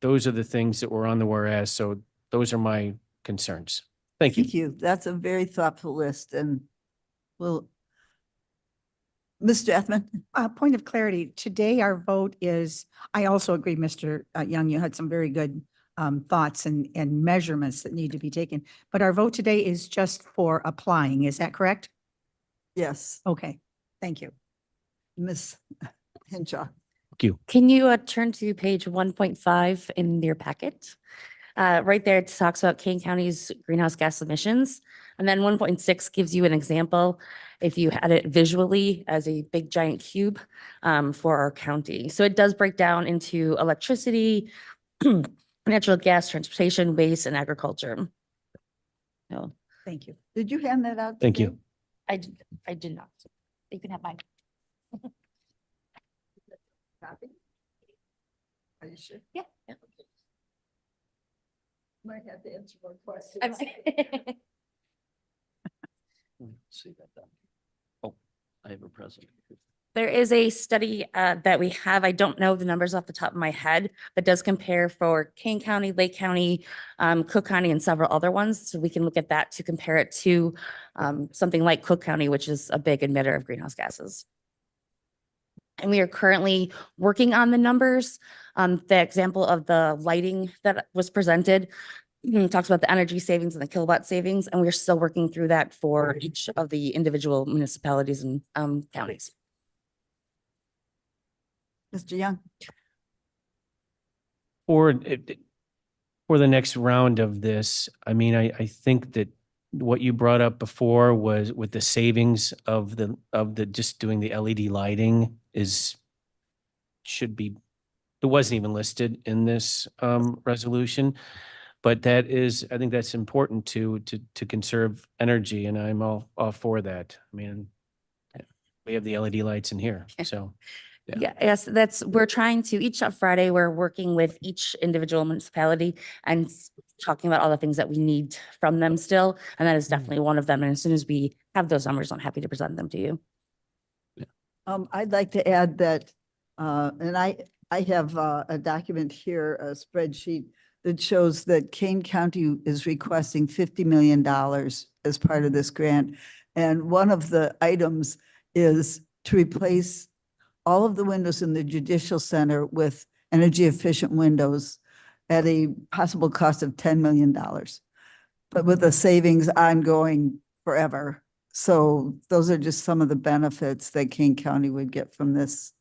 Those are the things that were on the whereas. So those are my concerns. Thank you. Thank you. That's a very thoughtful list, and well, Mr. Ethman. Point of clarity, today our vote is, I also agree, Mr. Young, you had some very good thoughts and measurements that need to be taken. But our vote today is just for applying. Is that correct? Yes, Okay, thank you. Ms. Hinshaw. Can you turn to page 1.5 in your packet? Right there, it talks about Kane County's greenhouse gas emissions. And then 1.6 gives you an example if you had it visually as a big giant cube for our county. So it does break down into electricity, natural gas, transportation, waste, and agriculture. So Thank you. Did you hand that out? Thank today? you. I did not. You can have mine. Copy? Are you sure? Yeah. Might have to answer more questions. See that done. Oh, I have a present. There is a study that we have, I don't know the numbers off the top of my head, that does compare for Kane County, Lake County, Cook County, and several other ones. So we can look at that to compare it to something like Cook County, which is a big emitter of greenhouse gases. And we are currently working on the numbers. The example of the lighting that was presented talks about the energy savings and the kilowatt savings, and we're still working through that for each of the individual municipalities and counties. Mr. Young? For the next round of this, I mean, I think that what you brought up before was with the savings of the just doing the LED lighting should be, it wasn't even listed in this resolution. But that is, I think that's important to conserve energy, and I'm all for that. I mean, we have the LED lights in here, so. Yeah, yes, we're trying to, each Friday, we're working with each individual municipality and talking about all the things that we need from them still. And that is definitely one of them. And as soon as we have those numbers, I'm happy to present them to you. I'd like to add that, and I have a document here, a spreadsheet that shows that Kane County is requesting $50 million as part of this grant. And one of the items is to replace all of the windows in the Judicial Center with energy efficient windows at a possible cost of $10 million, but with the savings ongoing forever. So those are just some of the benefits that Kane County would get from this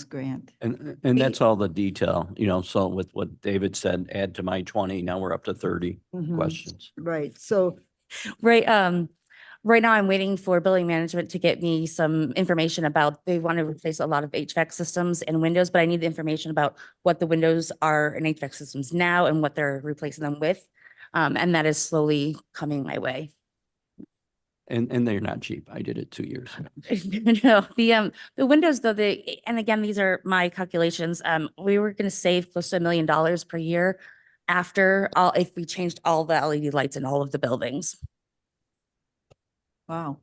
grant. And that's all the detail, so with what David said, add to my 20, now we're up to 30 questions. Right. So Right now, I'm waiting for building management to get me some information about, they want to replace a lot of HVAC systems and windows, but I need the information about what the windows are in HVAC systems now and what they're replacing them with. And that is slowly coming my way. And they're not cheap. I did it 2 years. No, the windows though, and again, these are my calculations. We were going to save close to $1 million per year if we changed all the LED lights in all of the buildings. wow.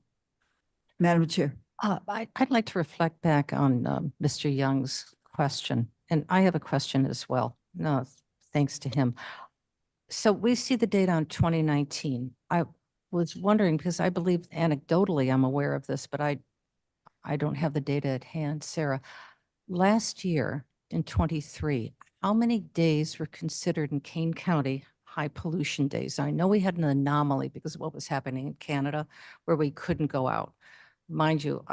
Madam Chair. I'd like to reflect back on Mr. Young's question, and I have a question as well. No, thanks to him. So we see the data on 2019. I was wondering, because I believe anecdotally I'm aware of this, but I don't have the data at hand. Sarah, last year in 23, how many days were considered in Kane County high pollution days? I know we had an anomaly because of what was happening in Canada where we couldn't go out. Mind you,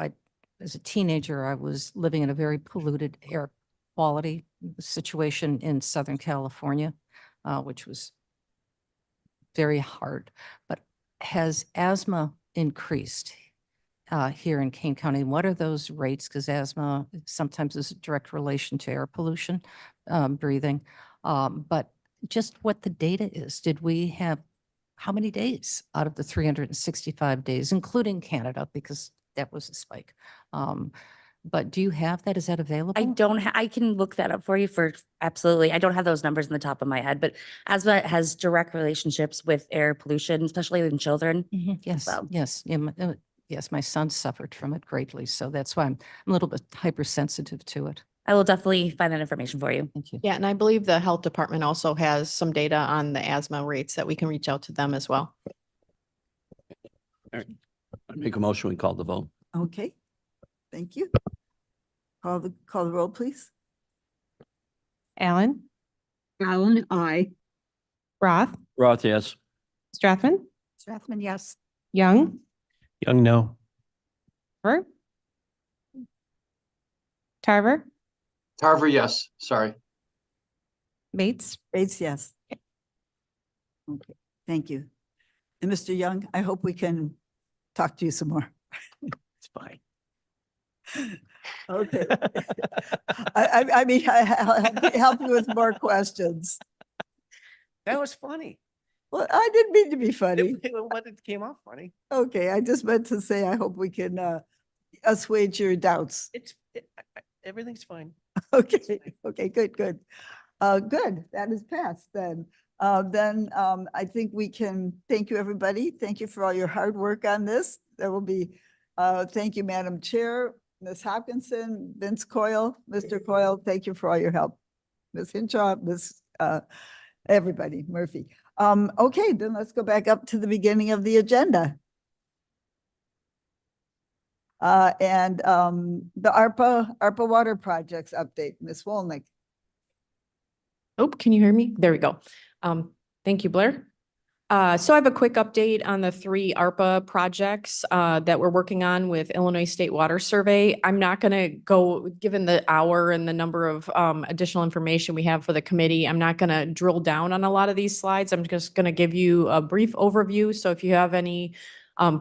as a teenager, I was living in a very polluted air quality situation in Southern California, which was very hard. But has asthma increased here in Kane County? What are those rates? Because asthma sometimes is a direct relation to air pollution, breathing. But just what the data is. Did we have how many days out of the 365 days, including Canada, because that was a spike? But do you have that? Is that available? I don't, I can look that up for you absolutely. I don't have those numbers in the top of my head, but asthma has direct relationships with air pollution, especially in children. Yes, So- yes. Yes, my son suffered from it greatly. So that's why I'm a little bit hypersensitive to it. I will definitely find that information for you. Thank you. Yeah, and I believe the health department also has some data on the asthma rates that we can reach out to them as well. I make a motion, we call the vote. Okay. Thank you. Call the roll, please. Allen, Allen, I. Roth, Roth, yes. Strathman, Strathman, yes. Young, Young, no. Tarver, Tarver, Tarver, yes, sorry. Bates. Bates, yes. Okay, thank you. And Mr. Young, I hope we can talk to you some more. It's fine. Okay. I mean, I'll help you with more questions. That was funny. Well, I didn't mean to be funny. What it came off funny. Okay, I just meant to say, I hope we can assuage your doubts. Everything's fine. Okay, okay, good, good. Good, that is passed then. I think we can, thank you, everybody. Thank you for all your hard work on this. There will be, thank you, Madam Chair, Ms. Hopkinson, Vince Coyle, Mr. Coyle, thank you for all your help. Ms. Hinshaw, everybody, Murphy. Okay, then let's go back up to the beginning of the agenda. The ARPA water projects update, Ms. Wolnick. Oh, can you hear me? There we go. Thank you, Blair. So I have a quick update on the 3 ARPA projects that we're working on with Illinois State Water Survey. I'm not going to go, given the hour and the number of additional information we have for the committee, I'm not going to drill down on a lot of these slides. I'm just going to give you a brief overview. So if you have any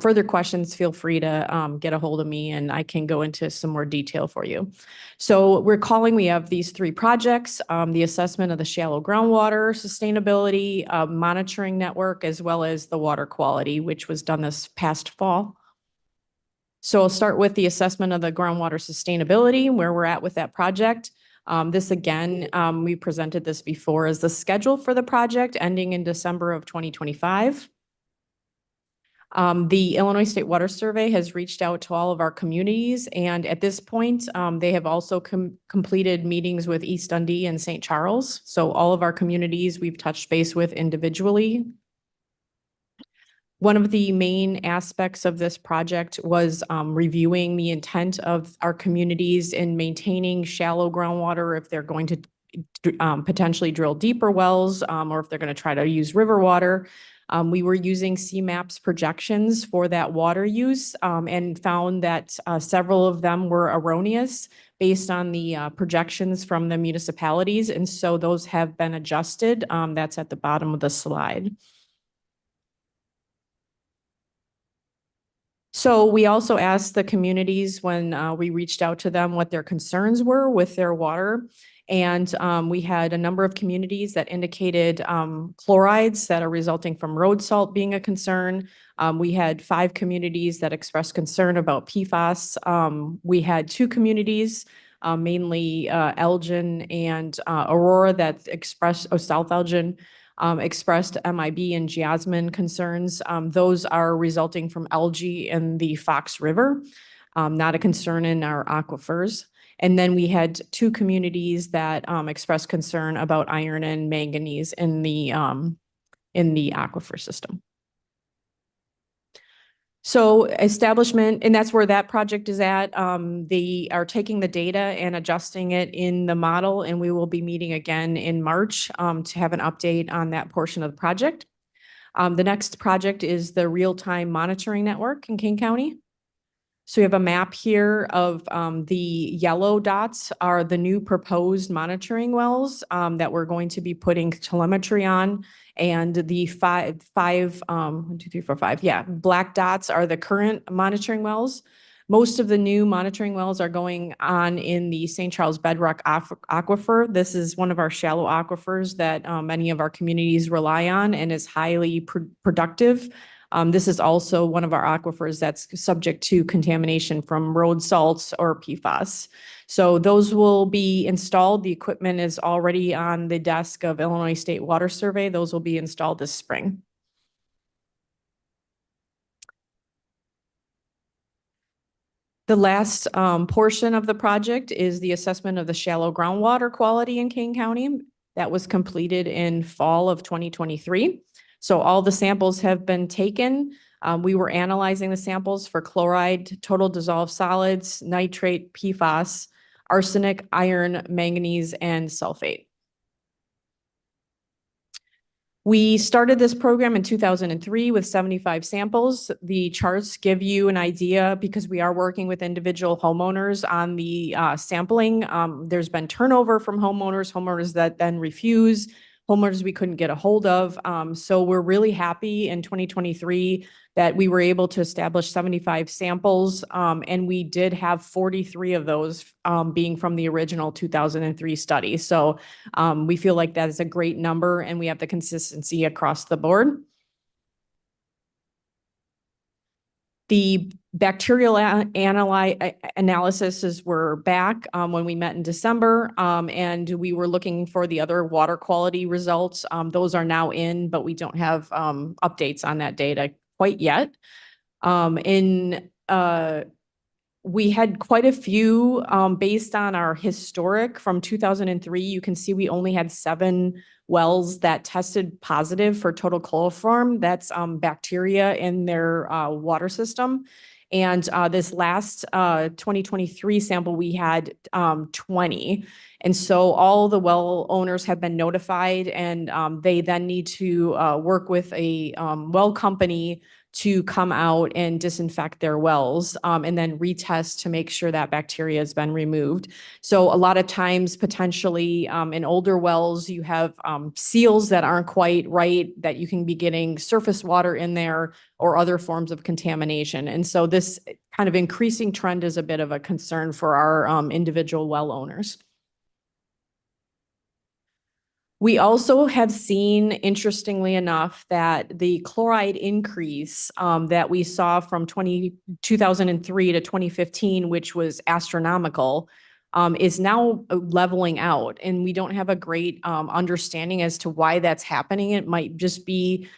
further questions, feel free to get a hold of me and I can go into some more detail for you. So we have these 3 projects, the assessment of the shallow groundwater sustainability, monitoring network, as well as the water quality, which was done this past fall. So I'll start with the assessment of the groundwater sustainability, where we're at with that project. This again, we presented this before as the schedule for the project ending in December of 2025. The Illinois State Water Survey has reached out to all of our communities, and at this point, they have also completed meetings with East Dundee and St. Charles. So all of our communities we've touched base with individually. One of the main aspects of this project was reviewing the intent of our communities in maintaining shallow groundwater if they're going to potentially drill deeper wells or if they're going to try to use river water. We were using CMAP's projections for that water use and found that several of them were erroneous based on the projections from the municipalities. And so those have been adjusted. That's at the bottom of the slide. So we also asked the communities when we reached out to them what their concerns were with their water. And we had a number of communities that indicated chlorides that are resulting from road salt being a concern. We had 5 communities that expressed concern about PFAS. We had 2 communities, mainly Elgin and Aurora, that expressed, South Elgin, expressed MIB and geosmin concerns. Those are resulting from algae in the Fox River, not a concern in our aquifers. And then we had 2 communities that expressed concern about iron and manganese in the aquifer system. So establishment, and that's where that project is at. They are taking the data and adjusting it in the model, and we will be meeting again in March to have an update on that portion of the project. The next project is the real-time monitoring network in Kane County. So we have a map here of the yellow dots are the new proposed monitoring wells that we're going to be putting telemetry on. And the black dots are the current monitoring wells. Most of the new monitoring wells are going on in the St. Charles Bedrock Aquifer. This is one of our shallow aquifers that many of our communities rely on and is highly productive. This is also one of our aquifers that's subject to contamination from road salts or PFAS. So those will be installed. The equipment is already on the desk of Illinois State Water Survey. Those will be installed this spring. The last portion of the project is the assessment of the shallow groundwater quality in Kane County. That was completed in fall of 2023. So all the samples have been taken. We were analyzing the samples for chloride, total dissolved solids, nitrate, PFAS, arsenic, iron, manganese, and sulfate. We started this program in 2003 with 75 samples. The charts give you an idea because we are working with individual homeowners on the sampling. There's been turnover from homeowners that then refuse, homeowners we couldn't get a hold of. So we're really happy in 2023 that we were able to establish 75 samples. And we did have 43 of those being from the original 2003 study. So we feel like that is a great number and we have the consistency across the board. The bacterial analyses were back when we met in December, and we were looking for the other water quality results. Those are now in, but we don't have updates on that data quite yet. We had quite a few based on our historic from 2003. You can see we only had 7 wells that tested positive for total coliform. That's bacteria in their water system. And this last 2023 sample, we had 20. And so all the well owners have been notified and they then need to work with a well company to come out and disinfect their wells and then retest to make sure that bacteria has been removed. So a lot of times potentially in older wells, you have seals that aren't quite right, that you can be getting surface water in there or other forms of contamination. And so this kind of increasing trend is a bit of a concern for our individual well owners. We also have seen, interestingly enough, that the chloride increase that we saw from 2003 to 2015, which was astronomical, is now leveling out. And we don't have a great understanding as to why that's happening. It might just be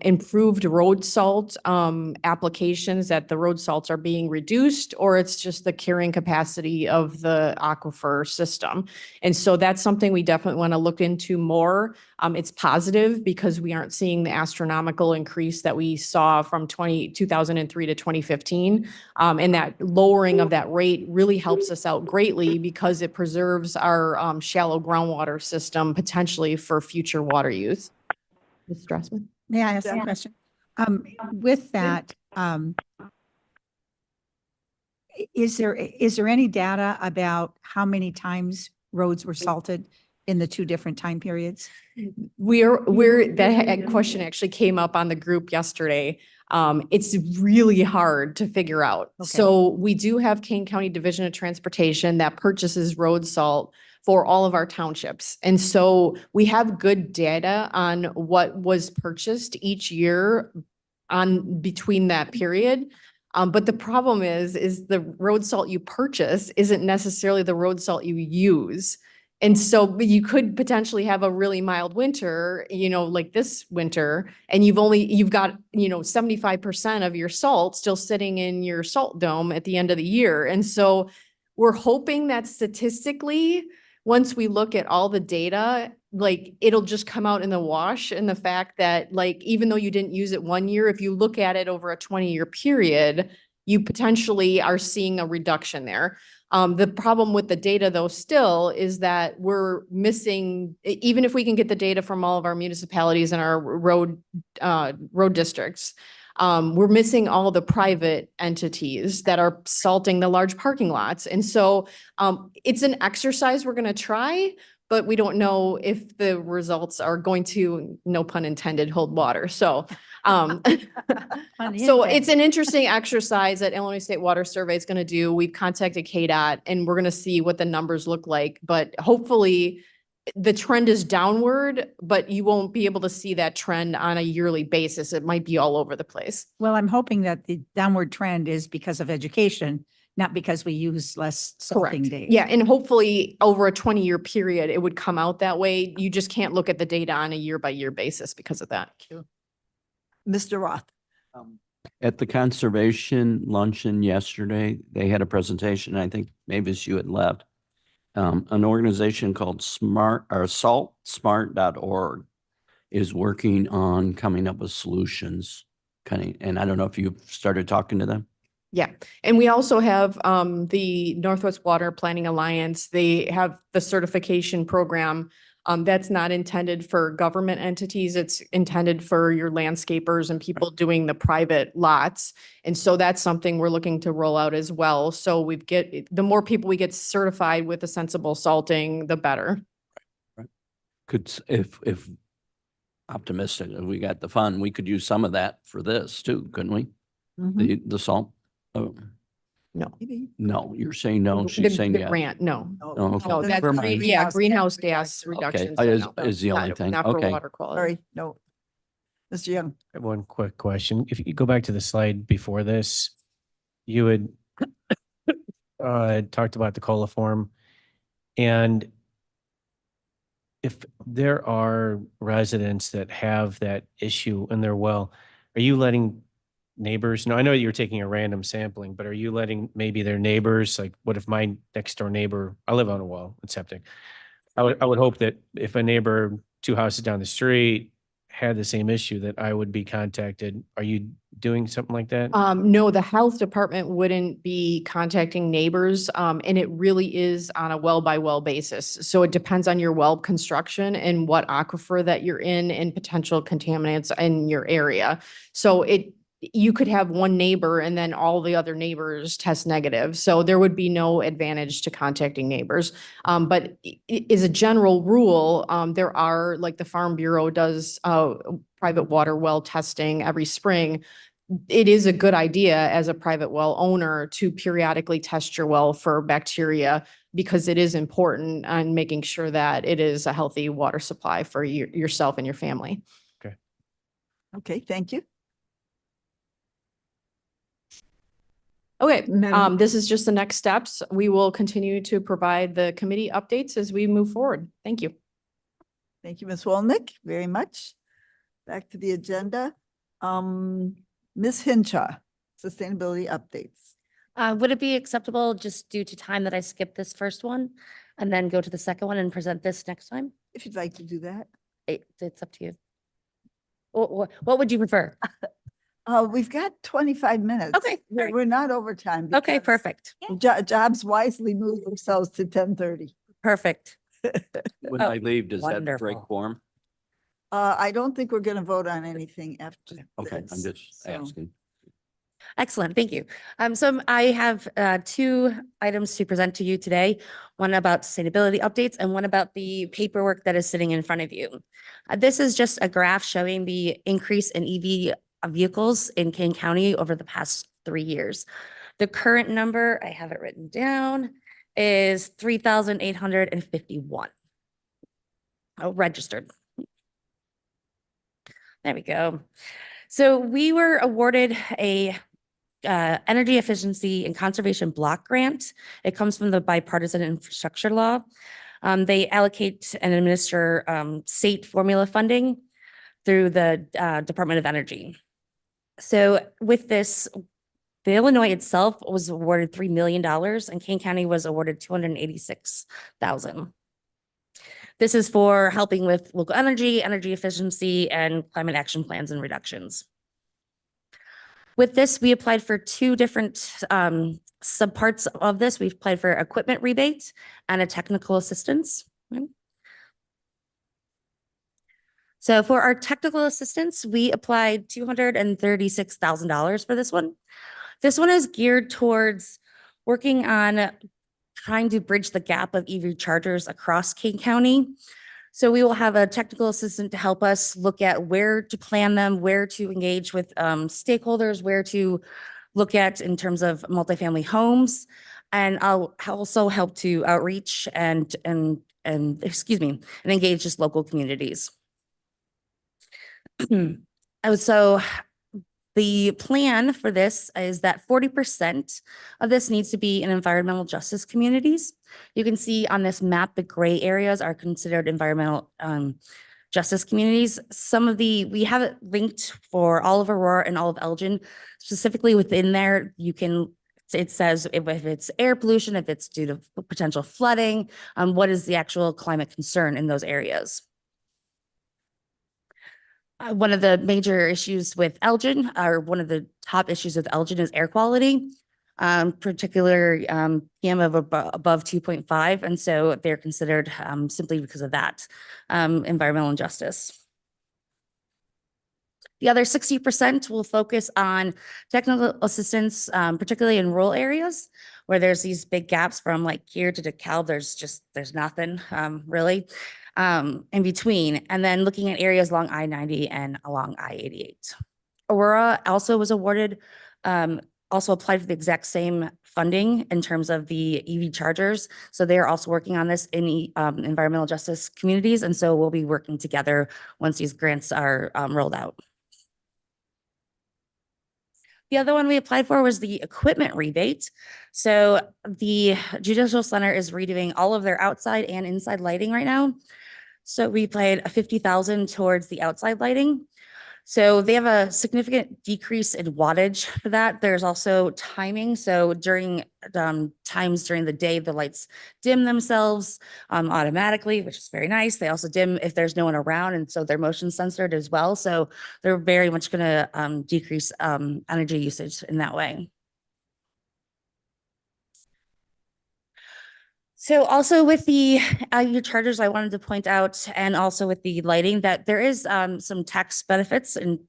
improved road salt applications, that the road salts are being reduced, or it's just the carrying capacity of the aquifer system. And so that's something we definitely want to look into more. It's positive because we aren't seeing the astronomical increase that we saw from 2003 to 2015. And that lowering of that rate really helps us out greatly because it preserves our shallow groundwater system potentially for future water use. Ms. Dressman? May I ask a question? With that, is there any data about how many times roads were salted in the 2 different time periods? That question actually came up on the group yesterday. It's really hard to figure out. Okay. So we do have Kane County Division of Transportation that purchases road salt for all of our townships. And so we have good data on what was purchased each year on between that period. But the problem is the road salt you purchase isn't necessarily the road salt you use. And so you could potentially have a really mild winter, like this winter, and you've got, 75% of your salt still sitting in your salt dome at the end of the year. And so we're hoping that statistically, once we look at all the data, it'll just come out in the wash, and the fact that even though you didn't use it 1 year, if you look at it over a 20-year period, you potentially are seeing a reduction there. The problem with the data though still is that we're missing, even if we can get the data from all of our municipalities and our road districts, we're missing all the private entities that are salting the large parking lots. And so it's an exercise we're going to try, but we don't know if the results are going to, no pun intended, hold water. So so it's an interesting exercise that Illinois State Water Survey is going to do. We've contacted KDOT and we're going to see what the numbers look like, but hopefully the trend is downward, but you won't be able to see that trend on a yearly basis. It might be all over the place. Well, I'm hoping that the downward trend is because of education, not because we use less salting days. Yeah, and hopefully over a 20-year period, it would come out that way. You just can't look at the data on a year-by-year basis because of that. Mr. Roth? At the conservation luncheon yesterday, they had a presentation. I think Mavis, you had left. An organization called saltsmart.org is working on coming up with solutions. And I don't know if you've started talking to them. Yeah, and we also have the Northwest Water Planning Alliance. They have the certification program That's not intended for government entities. It's intended for your landscapers and people doing the private lots. And so that's something we're looking to roll out as well. So the more people we get certified with a sensible salting, the better. If optimistic, if we got the fund, we could use some of that for this too, couldn't we? The salt? Oh, No. no, you're saying no, The- she's saying the yeah. Grant, no. Oh, okay. No, that's, Never mind. greenhouse gas reduction. Okay, so no, is the only not- thing. Not for Okay. water quality. Sorry, no. Mr. Young. I have one quick question. If you go back to the slide before this, you had talked about the coliform. And if there are residents that have that issue in their well, are you letting neighbors know? I know you're taking a random sampling, but are you letting maybe their neighbors, like what if my next door neighbor, I live on a well, it's septic. I would hope that if a neighbor 2 houses down the street had the same issue, that I would be contacted. Are you doing something like that? No, the health department wouldn't be contacting neighbors, and it really is on a well by well basis. So it depends on your well construction and what aquifer that you're in and potential contaminants in your area. So you could have one neighbor and then all the other neighbors test negative. So there would be no advantage to contacting neighbors. But as a general rule, there are, like the Farm Bureau does, private water well testing every spring. It is a good idea as a private well owner to periodically test your well for bacteria because it is important on making sure that it is a healthy water supply for yourself and your family. Okay, thank you. Okay, this is just the next steps. We will continue to provide the committee updates as we move forward. Thank you. Thank you, Ms. Wolnick, very much. Back to the agenda. Ms. Hinshaw, sustainability updates. Would it be acceptable just due to time that I skip this first one and then go to the second one and present this next time? If you'd like to do that. It's up to you. What would you prefer? We've got 25 minutes. Okay, We're not overtime. Okay, because perfect. Jobs wisely move themselves to 10:30. Perfect. When I leave, does that break wonderful. quorum? I don't think we're going to vote on anything after Okay, I'm this, just so. asking. Excellent, thank you. So I have 2 items to present to you today, one about sustainability updates and one about the paperwork that is sitting in front of you. This is just a graph showing the increase in EV vehicles in Kane County over the past 3 years. The current number, I have it written down, is 3,851 registered. There we go. So we were awarded a energy efficiency and conservation block grant. It comes from the bipartisan infrastructure law. They allocate and administer state formula funding through the Department of Energy. So with this, the Illinois itself was awarded $3 million and Kane County was awarded $286,000. This is for helping with local energy efficiency, and climate action plans and reductions. With this, we applied for 2 different subparts of this. We've applied for equipment rebate and a technical assistance. So for our technical assistance, we applied $236,000 for this one. This one is geared towards working on trying to bridge the gap of EV chargers across Kane County. So we will have a technical assistant to help us look at where to plan them, where to engage with stakeholders, where to look at in terms of multifamily homes. And I'll also help to outreach and engage just local communities. So the plan for this is that 40% of this needs to be in environmental justice communities. You can see on this map, the gray areas are considered environmental justice communities. We have it linked for all of Aurora and all of Elgin. Specifically within there, it says if it's air pollution, if it's due to potential flooding, what is the actual climate concern in those areas. One of the major issues with Elgin, or one of the top issues with Elgin, is air quality. particular PM of above 2.5. And so they're considered simply because of that environmental injustice. The other 60% will focus on technical assistance, particularly in rural areas where there's these big gaps from like here to DeKalb. There's nothing really in between. And then looking at areas along I-90 and along I-88. Aurora also was awarded, also applied for the exact same funding in terms of the EV chargers. So they're also working on this in environmental justice communities. And so we'll be working together once these grants are rolled out. The other one we applied for was the equipment rebate. So the Judicial Center is redoing all of their outside and inside lighting right now. So we applied a $50,000 towards the outside lighting. So they have a significant decrease in wattage for that. There's also timing. So during times during the day, the lights dim themselves automatically, which is very nice. They also dim if there's no one around. And so they're motion censored as well. So they're very much going to decrease energy usage in that way. So also with the your chargers, I wanted to point out, and also with the lighting, that there is some tax benefits and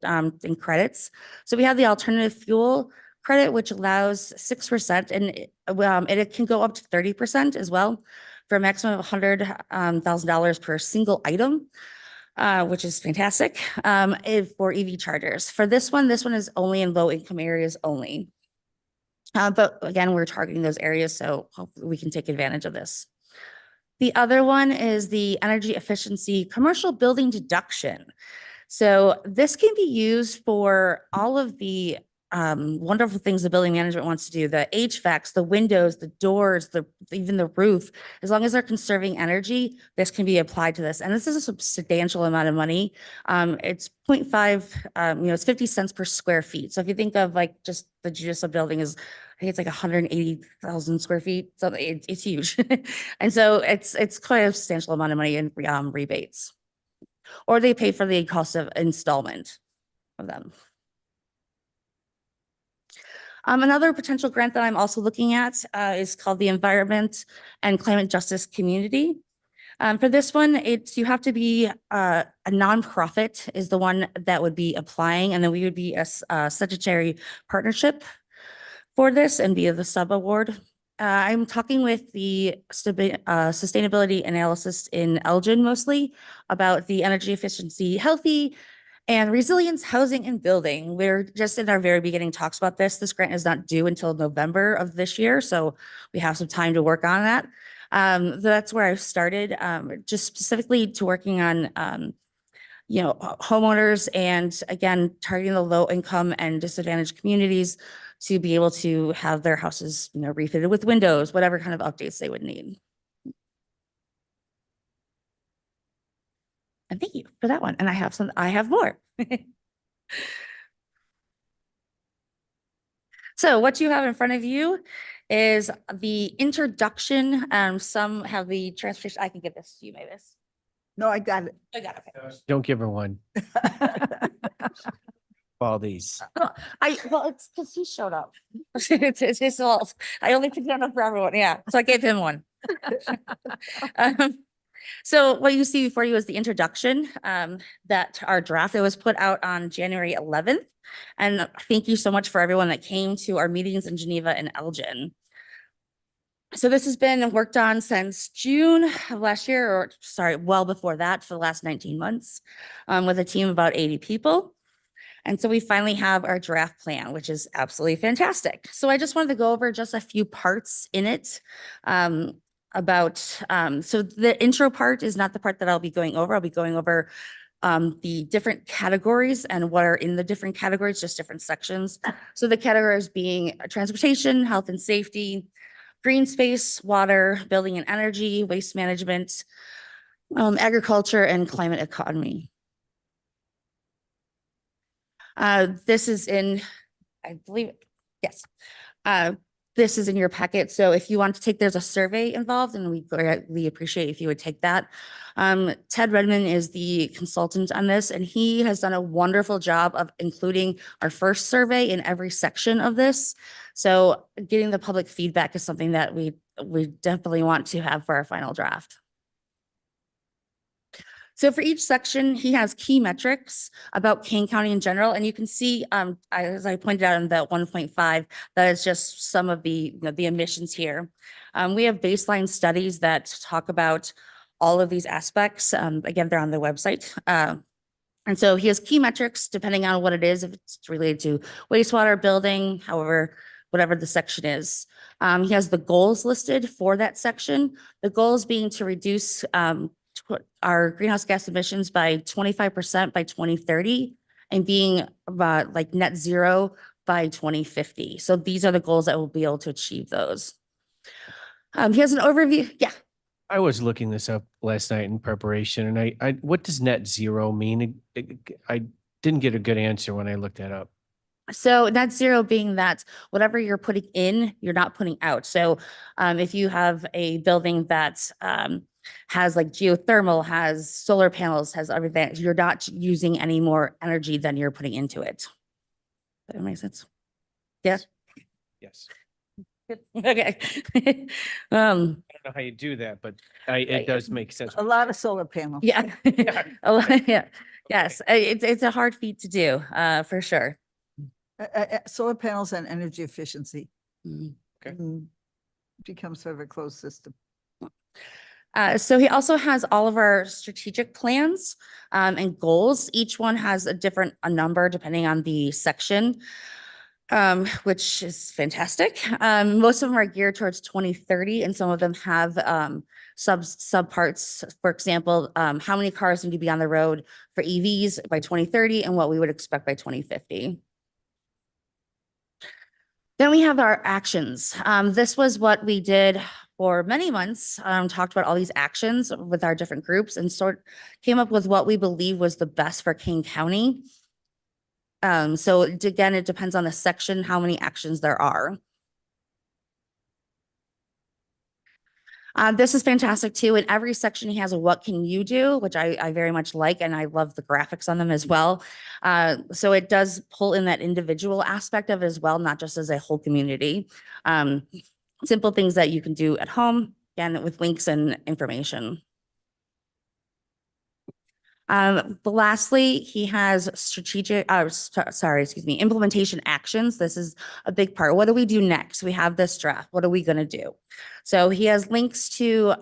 credits. So we have the alternative fuel credit, which allows 6%, and it can go up to 30% as well, for a maximum of $100,000 per single item, which is fantastic for EV chargers. For this one is only in low income areas only. But again, we're targeting those areas, so hopefully we can take advantage of this. The other one is the energy efficiency commercial building deduction. So this can be used for all of the wonderful things the building management wants to do, the HVACs, the windows, the doors, even the roof. As long as they're conserving energy, this can be applied to this. And this is a substantial amount of money. It's 0.5, it's 50 cents per square feet. So if you think of like just the judicial building is, I think it's like 180,000 square feet. So it's huge. And so it's quite a substantial amount of money in rebates. Or they pay for the cost of installment of them. Another potential grant that I'm also looking at is called the Environment and Climate Justice Community. For this one, you have to be a nonprofit is the one that would be applying, and then we would be a statutory partnership for this and be the sub award. I'm talking with the sustainability analysis in Elgin mostly about the energy efficiency, healthy and resilience housing and building. We're just in our very beginning talks about this. This grant is not due until November of this year, so we have some time to work on that. That's where I've started, just specifically to working on, homeowners and again, targeting the low income and disadvantaged communities to be able to have their houses, refitted with windows, whatever kind of updates they would need. And thank you for that one. And I have more. So what you have in front of you is the introduction. Some have the transportation. I can give this to you, Mavis. No, I got it. I got it. Okay. Don't give her one. All these. Well, it's because he showed up. It's his fault. I only picked it up for everyone. Yeah. So I gave him one. So what you see before you is the introduction, that our draft that was put out on January 11th. And thank you so much for everyone that came to our meetings in Geneva and Elgin. So this has been worked on since June of last year, or sorry, well before that, for the last 19 months, with a team of about 80 people. And so we finally have our draft plan, which is absolutely fantastic. So I just wanted to go over just a few parts in it. So the intro part is not the part that I'll be going over. I'll be going over the different categories and what are in the different categories, just different sections. So the categories being transportation, health and safety, green space, water, building and energy, waste management, agriculture, and climate economy. This is in, I believe, yes. This is in your packet. So if you want to take, there's a survey involved and we greatly appreciate if you would take that. Ted Redmond is the consultant on this and he has done a wonderful job of including our first survey in every section of this. So getting the public feedback is something that we definitely want to have for our final draft. So for each section, he has key metrics about Kane County in general, and you can see, as I pointed out in the 1.5, that is just some of the emissions here. We have baseline studies that talk about all of these aspects. Again, they're on the website. And so he has key metrics depending on what it is, if it's related to wastewater, building, however, whatever the section is. He has the goals listed for that section. The goals being to reduce our greenhouse gas emissions by 25% by 2030 and being like net zero by 2050. So these are the goals that will be able to achieve those. He has an overview. Yeah. I was looking this up last night in preparation and I what does net zero mean? I didn't get a good answer when I looked that up. So net zero being that whatever you're putting in, you're not putting out. So if you have a building that has like geothermal, has solar panels, has everything, you're not using any more energy than you're putting into it. That makes sense? Yeah. Yes. Okay. I don't know how you do that, but it does make sense. A lot of solar panels. Yeah. A lot, yeah. Yes. It's a hard feat to do, for sure. Solar panels and energy efficiency. Okay. Becomes sort of a closed system. So he also has all of our strategic plans and goals. Each one has a different number depending on the section, which is fantastic. Most of them are geared towards 2030 and some of them have subparts. For example, how many cars need to be on the road for EVs by 2030 and what we would expect by 2050. Then we have our actions. This was what we did for many months, talked about all these actions with our different groups and came up with what we believe was the best for Kane County. So again, it depends on the section, how many actions there are. This is fantastic too. In every section, he has a what can you do, which I very much like, and I love the graphics on them as well. So it does pull in that individual aspect of it as well, not just as a whole community. Simple things that you can do at home, again, with links and information. Lastly, he has implementation actions. This is a big part. What do we do next? We have this draft. What are we going to do? So he has links to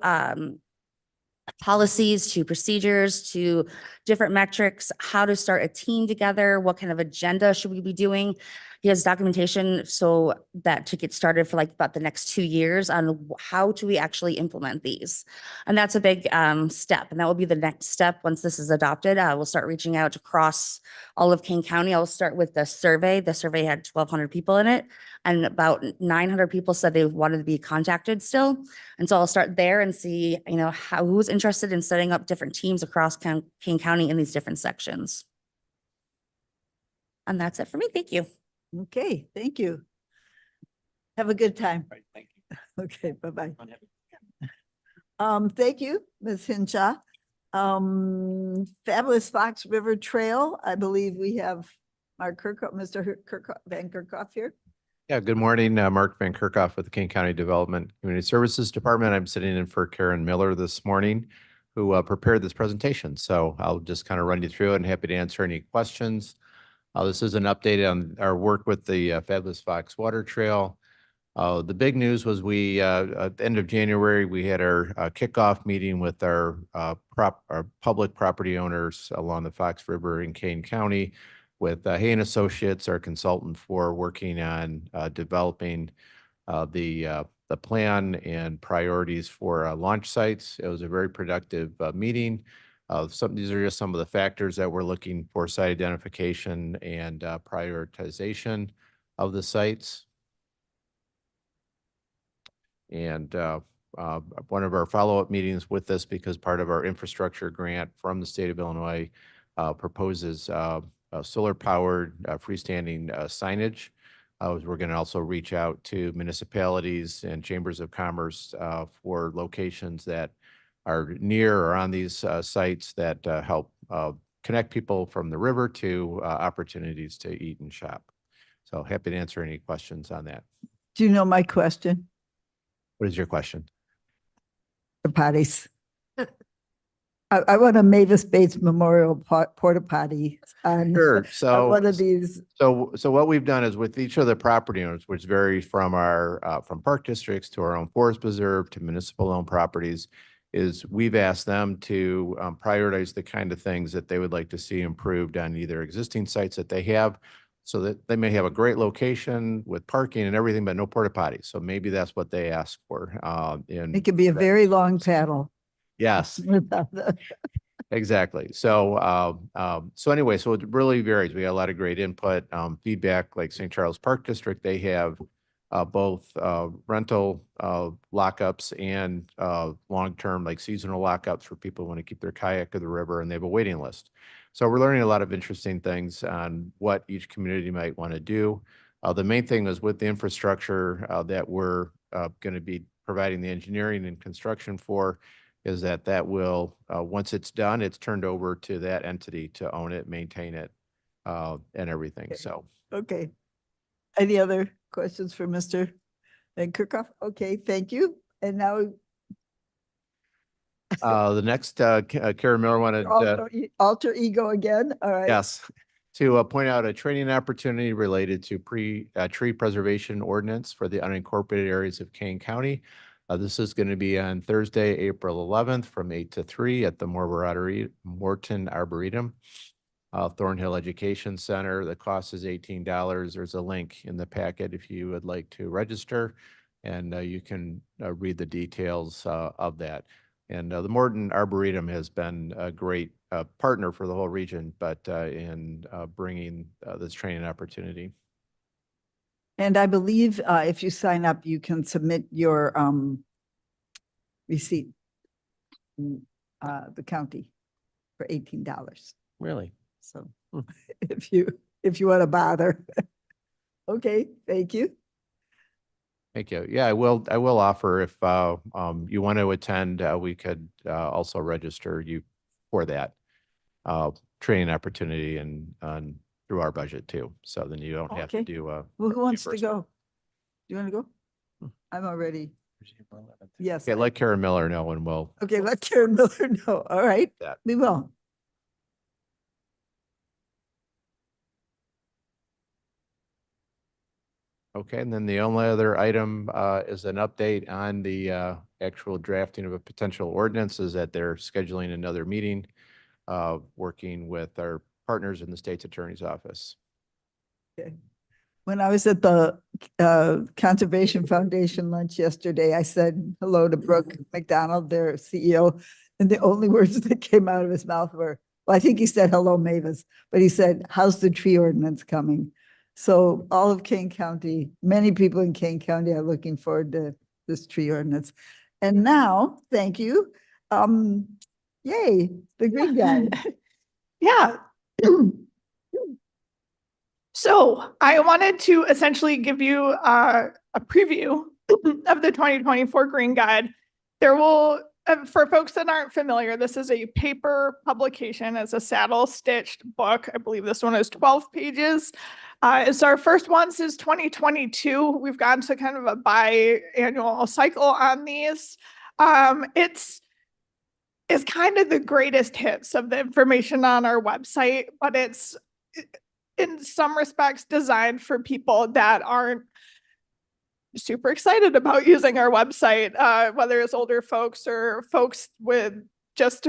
policies, to procedures, to different metrics, how to start a team together, what kind of agenda should we be doing. He has documentation so that to get started for like about the next 2 years on how do we actually implement these. And that's a big step. And that will be the next step once this is adopted. We'll start reaching out across all of Kane County. I'll start with the survey. The survey had 1,200 people in it and about 900 people said they wanted to be contacted still. And so I'll start there and see, who's interested in setting up different teams across Kane County in these different sections. And that's it for me. Thank you. Okay, thank you. Have a good time. Right, thank you. Okay, bye-bye. Thank you, Ms. Hinshaw. Fabulous Fox River Trail. I believe we have Mark Kirkhoff, Mr. Van Kirkhoff here. Yeah, good morning. Mark Van Kirkhoff with the Kane County Development Community Services Department. I'm sitting in for Karen Miller this morning, who prepared this presentation. So I'll just kind of run you through it and happy to answer any questions. This is an update on our work with the Fabulous Fox Water Trail. The big news was we, at the end of January, we had our kickoff meeting with our public property owners along the Fox River in Kane County with Hay and Associates, our consultant for working on developing the plan and priorities for launch sites. It was a very productive meeting. These are just some of the factors that we're looking for: site identification and prioritization of the sites. And one of our follow-up meetings with this, because part of our infrastructure grant from the state of Illinois proposes solar-powered freestanding signage We're going to also reach out to municipalities and chambers of commerce for locations that are near or on these sites that help connect people from the river to opportunities to eat and shop. So happy to answer any questions on that. Do you know my question? What is your question? The potties. I want a Mavis Bates Memorial porta potty on Sure. on one of these. So what we've done is with each of the property owners, which vary from our from park districts to our own forest preserve to municipal owned properties, is we've asked them to prioritize the kind of things that they would like to see improved on either existing sites that they have, so that they may have a great location with parking and everything, but no porta potties. So maybe that's what they ask for. It could be a very long paddle. Yes. Without the- Exactly. So, so anyway, so it really varies. We got a lot of great input, feedback, like St. Charles Park District. They have both rental lockups and long-term, like seasonal lockups for people who want to keep their kayak at the river, and they have a waiting list. So we're learning a lot of interesting things on what each community might want to do. The main thing is with the infrastructure that we're going to be providing the engineering and construction for, is that will, once it's done, it's turned over to that entity to own it, maintain it, and everything. Okay. So, Okay. Any other questions for Mr. Van Kirkhoff? Okay, thank you. And now the next, Karen Miller wanted, alter ego again. All right. yes, to point out a training opportunity related to tree preservation ordinance for the unincorporated areas of Kane County. This is going to be on Thursday, April 11th from 8 to 3 at the Morton Arboretum, Thornhill Education Center. The cost is $18. There's a link in the packet if you would like to register, and you can read the details of that. And the Morton Arboretum has been a great partner for the whole region, but in bringing this training opportunity. And I believe if you sign up, you can submit your receipt in the county for $18. Really? So if you want to bother. Okay, thank you. Thank you. Yeah, I will offer if you want to attend, we could also register you for that training opportunity and through our budget too. So then you don't have to Okay. do Well, who wants to reimbursement. go? Do you want to go? I'm already, yes. Okay, let Karen Miller know and we'll. Okay, let Karen Miller know. All right, That. we will. Okay, and then the only other item is an update on the actual drafting of a potential ordinance, is that they're scheduling another meeting, working with our partners in the state's attorney's office. Okay. When I was at the Conservation Foundation lunch yesterday, I said hello to Brooke McDonald, their CEO, and the only words that came out of his mouth were, well, I think he said, hello, Mavis, but he said, how's the tree ordinance coming? So all of Kane County, many people in Kane County are looking forward to this tree ordinance. And now, thank you. Yay, the green guy. Yeah. So I wanted to essentially give you a preview of the 2024 Green Guide. There will, for folks that aren't familiar, this is a paper publication. It's a saddle stitched book. I believe this one is 12 pages. It's our first one since 2022. We've gone to kind of a biannual cycle on these. It's kind of the greatest hits of the information on our website, but it's in some respects designed for people that aren't super excited about using our website, whether it's older folks or folks with just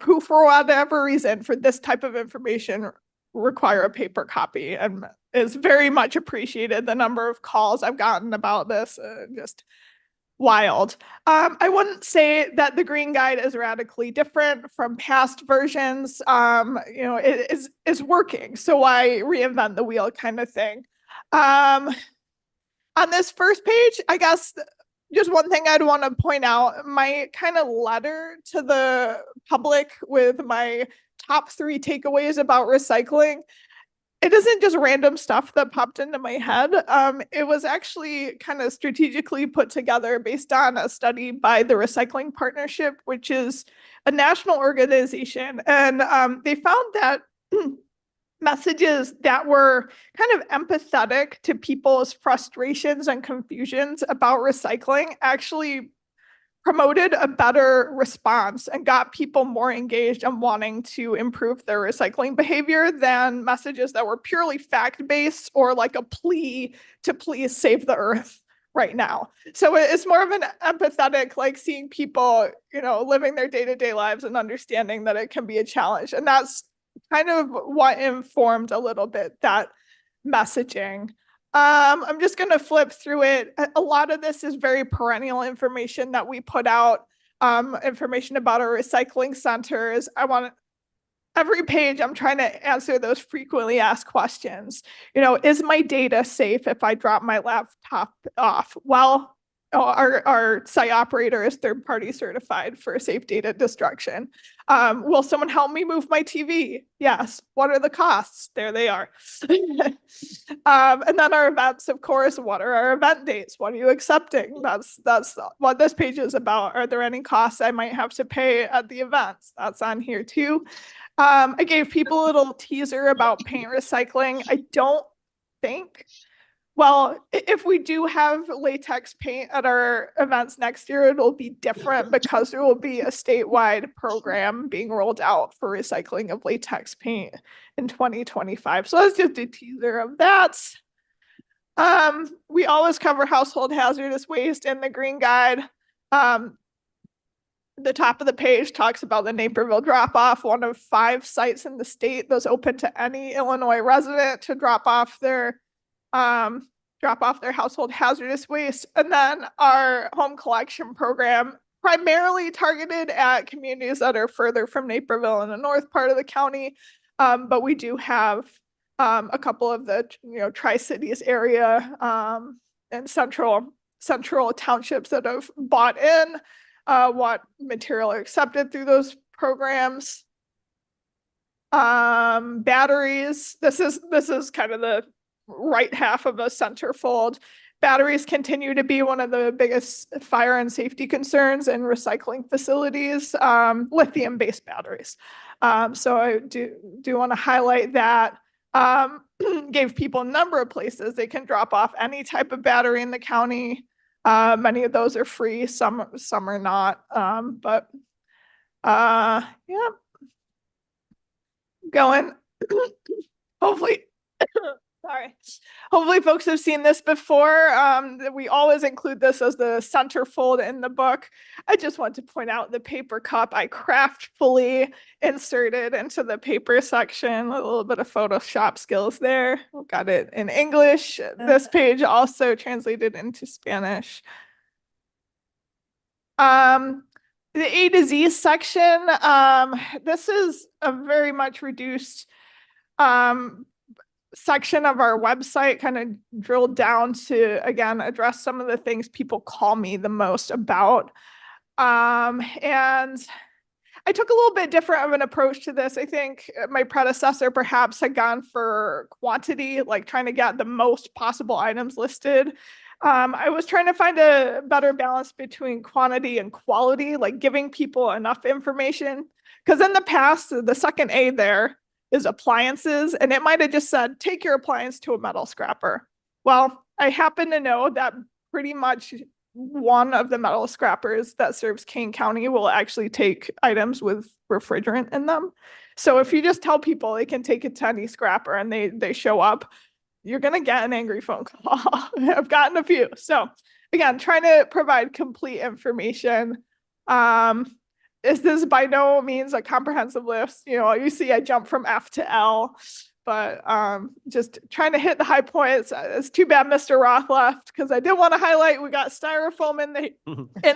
who for whatever reason for this type of information require a paper copy, and is very much appreciated. The number of calls I've gotten about this, just wild. I wouldn't say that the Green Guide is radically different from past versions. It is working, so why reinvent the wheel kind of thing. On this first page, I guess just one thing I'd want to point out, my kind of letter to the public with my top 3 takeaways about recycling. it isn't just random stuff that popped into my head. It was actually kind of strategically put together based on a study by the Recycling Partnership, which is a national organization. And they found that messages that were kind of empathetic to people's frustrations and confusions about recycling actually promoted a better response and got people more engaged and wanting to improve their recycling behavior than messages that were purely fact-based or like a plea to please save the earth right now. So it's more of an empathetic, like seeing people, you know, living their day-to-day lives and understanding that it can be a challenge. And that's kind of what informed a little bit that messaging. I'm just going to flip through it. A lot of this is very perennial information that we put out, information about our recycling centers. Every page, I'm trying to answer those frequently asked questions. You know, is my data safe if I drop my laptop off? Well, our site operator is third-party certified for safe data destruction. Will someone help me move my TV? Yes. What are the costs? There they are. And then our events, of course, what are our event dates? What are you accepting? That's what this page is about. Are there any costs I might have to pay at the events? That's on here too. I gave people a little teaser about paint recycling. I don't think, well, if we do have latex paint at our events next year, it'll be different because there will be a statewide program being rolled out for recycling of latex paint in 2025. So that's just a teaser of that. We always cover household hazardous waste in the Green Guide. The top of the page talks about the Naperville drop-off, one of 5 sites in the state that's open to any Illinois resident to drop off their household hazardous waste. And then our home collection program, primarily targeted at communities that are further from Naperville in the north part of the county. But we do have a couple of the Tri-Cities area and central townships that have bought in what material are accepted through those programs. Batteries, this is kind of the right half of a centerfold. Batteries continue to be one of the biggest fire and safety concerns in recycling facilities, lithium-based batteries. So I do want to highlight that. Gave people a number of places they can drop off any type of battery in the county. Many of those are free, some are not, but yeah. Going, hopefully, sorry. Hopefully folks have seen this before. We always include this as the centerfold in the book. I just want to point out the paper cup I craftfully inserted into the paper section. A little bit of Photoshop skills there. Got it in English. This page also translated into Spanish. The A to Z section, this is a very much reduced section of our website, kind of drilled down to, again, address some of the things people call me the most about. And I took a little bit different of an approach to this. I think my predecessor perhaps had gone for quantity, like trying to get the most possible items listed. I was trying to find a better balance between quantity and quality, like giving people enough information. Because in the past, the second A there is appliances, and it might have just said, take your appliance to a metal scrapper. Well, I happen to know that pretty much one of the metal scrappers that serves Kane County will actually take items with refrigerant in them. So if you just tell people they can take it to any scrapper and they show up, you're going to get an angry phone call. I've gotten a few. So again, trying to provide complete information. This is by no means a comprehensive list. You see I jump from F to L, but just trying to hit the high points. It's too bad Mr. Roth left because I did want to highlight we got styrofoam in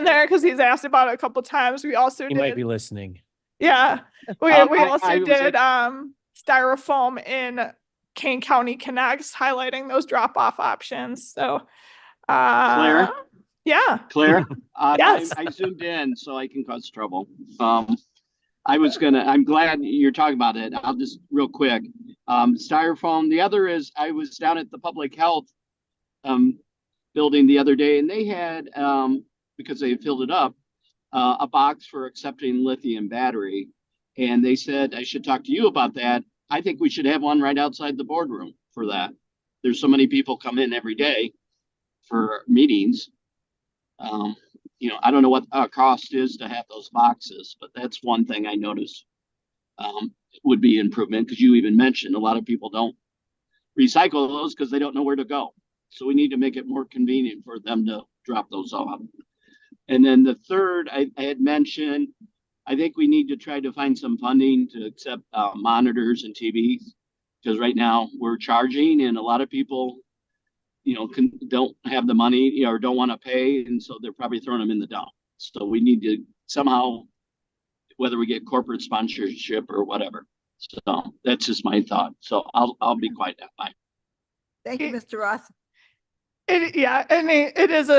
there because he's asked about it a couple times. We also He might be listening. Yeah, we also did styrofoam in Kane County Connects, highlighting those drop-off options. So, Claire? Yeah. Claire? Yes. I zoomed in so I can cause trouble. I'm glad you're talking about it. I'll just real quick. Styrofoam. The other is I was down at the public health building the other day, and they had, because they filled it up, a box for accepting lithium battery. And they said I should talk to you about that. I think we should have one right outside the boardroom for that. There's so many people come in every day for meetings. I don't know what our cost is to have those boxes, but that's one thing I noticed would be improvement, because you even mentioned a lot of people don't recycle those because they don't know where to go. So we need to make it more convenient for them to drop those off. And then the third, I had mentioned, I think we need to try to find some funding to accept monitors and TVs, because right now we're charging and a lot of people, don't have the money or don't want to pay. And so they're probably throwing them in the dump. So we need to somehow, whether we get corporate sponsorship or whatever. So that's just my thought. So I'll be quiet now. Bye. Thank you, Mr. Roth. It is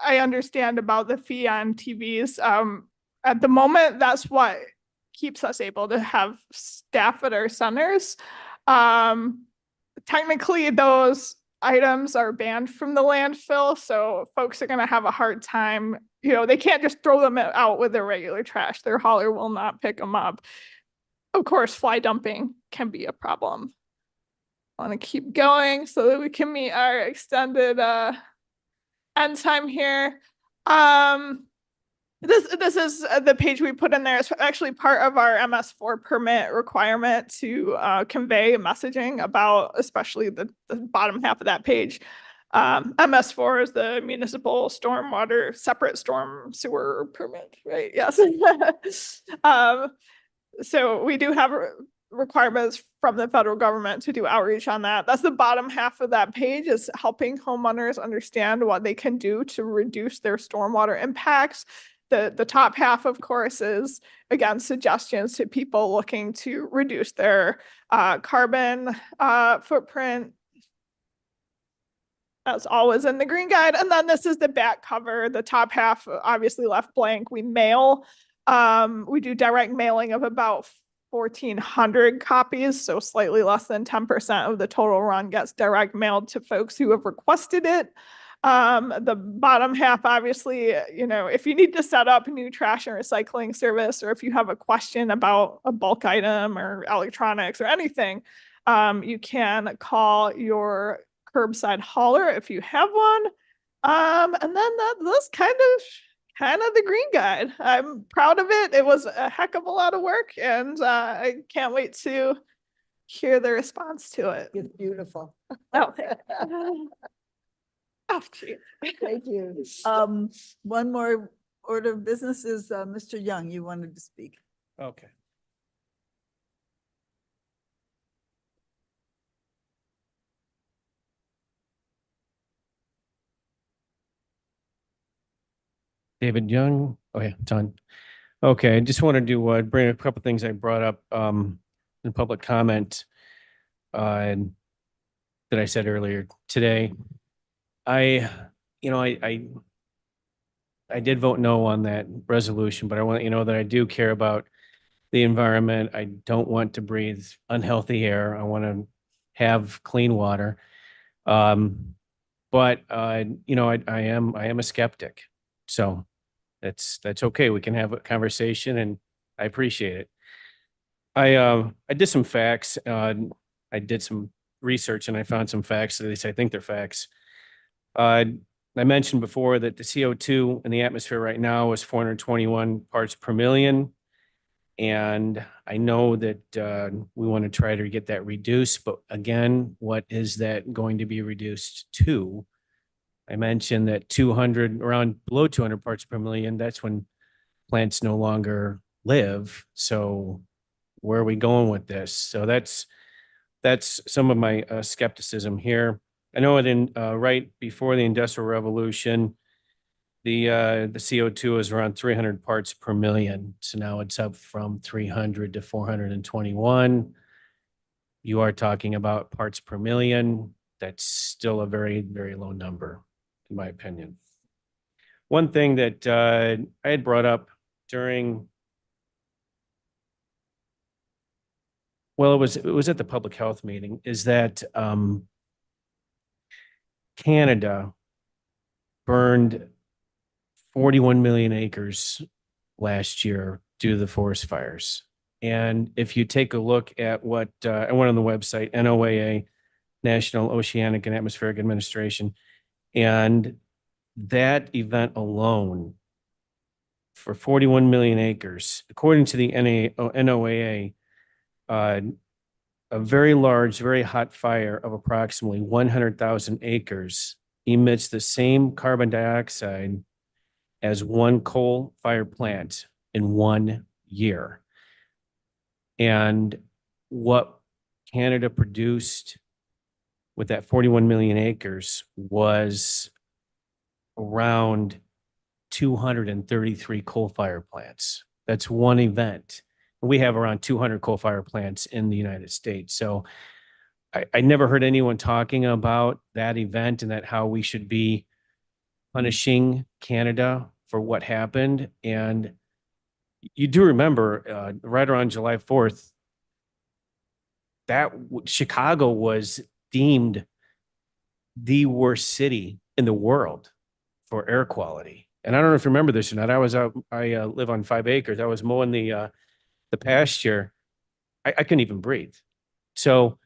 I understand about the fee on TVs. At the moment, that's what keeps us able to have staff at our centers. Technically, those items are banned from the landfill, so folks are going to have a hard time. They can't just throw them out with their regular trash. Their hauler will not pick them up. Of course, fly dumping can be a problem. I want to keep going so that we can meet our extended end time here. This is the page we put in there. It's actually part of our MS4 permit requirement to convey messaging about, especially the bottom half of that page. MS4 is the municipal stormwater separate storm sewer permit, right? Yes. So we do have requirements from the federal government to do outreach on that. That's the bottom half of that page, is helping homeowners understand what they can do to reduce their stormwater impacts. The top half, of course, is, again, suggestions to people looking to reduce their carbon footprint. That's always in the green guide. And then this is the back cover. The top half obviously left blank. We mail. We do direct mailing of about 1,400 copies, so slightly less than 10% of the total run gets direct mailed to folks who have requested it. The bottom half, obviously, if you need to set up a new trash and recycling service, or if you have a question about a bulk item or electronics or anything, you can call your curbside hauler if you have one. And then that's kind of the green guide. I'm proud of it. It was a heck of a lot of work, and I can't wait to hear the response to it. It's beautiful. Oh, thank you. Oh, geez. Thank you. One more order of business is Mr. Young. You wanted to speak. Okay. David Young. Oh yeah, done. Okay, I just wanted to bring a couple things I brought up in public comment that I said earlier today. I did vote no on that resolution, but I want you to know that I do care about the environment. I don't want to breathe unhealthy air. I want to have clean water. But I am a skeptic. So that's okay. We can have a conversation, and I appreciate it. I did some facts. I did some research, and I found some facts. At least I think they're facts. I mentioned before that the CO2 in the atmosphere right now is 421 parts per million. And I know that we want to try to get that reduced, but again, what is that going to be reduced to? I mentioned that around below 200 parts per million, that's when plants no longer live. So where are we going with this? So that's some of my skepticism here. I know that right before the Industrial Revolution, the CO2 is around 300 parts per million. So now it's up from 300 to 421. You are talking about parts per million. That's still a very, very low number, in my opinion. One thing that I had brought up during well, it was at the public health meeting, is that Canada burned 41 million acres last year due to the forest fires. And if you take a look at what, I went on the website, NOAA, National Oceanic and Atmospheric Administration, and that event alone for 41 million acres, according to the NOAA, a very large, very hot fire of approximately 100,000 acres emits the same carbon dioxide as one coal-fired plant in 1 year. And what Canada produced with that 41 million acres was around 233 coal-fired plants. That's one event. We have around 200 coal-fired plants in the United States. So I never heard anyone talking about that event and that how we should be punishing Canada for what happened. And you do remember right around July 4th, that Chicago was deemed the worst city in the world for air quality. And I don't know if you remember this or not. I live on 5 acres. I was mowing the pasture. I couldn't even breathe. So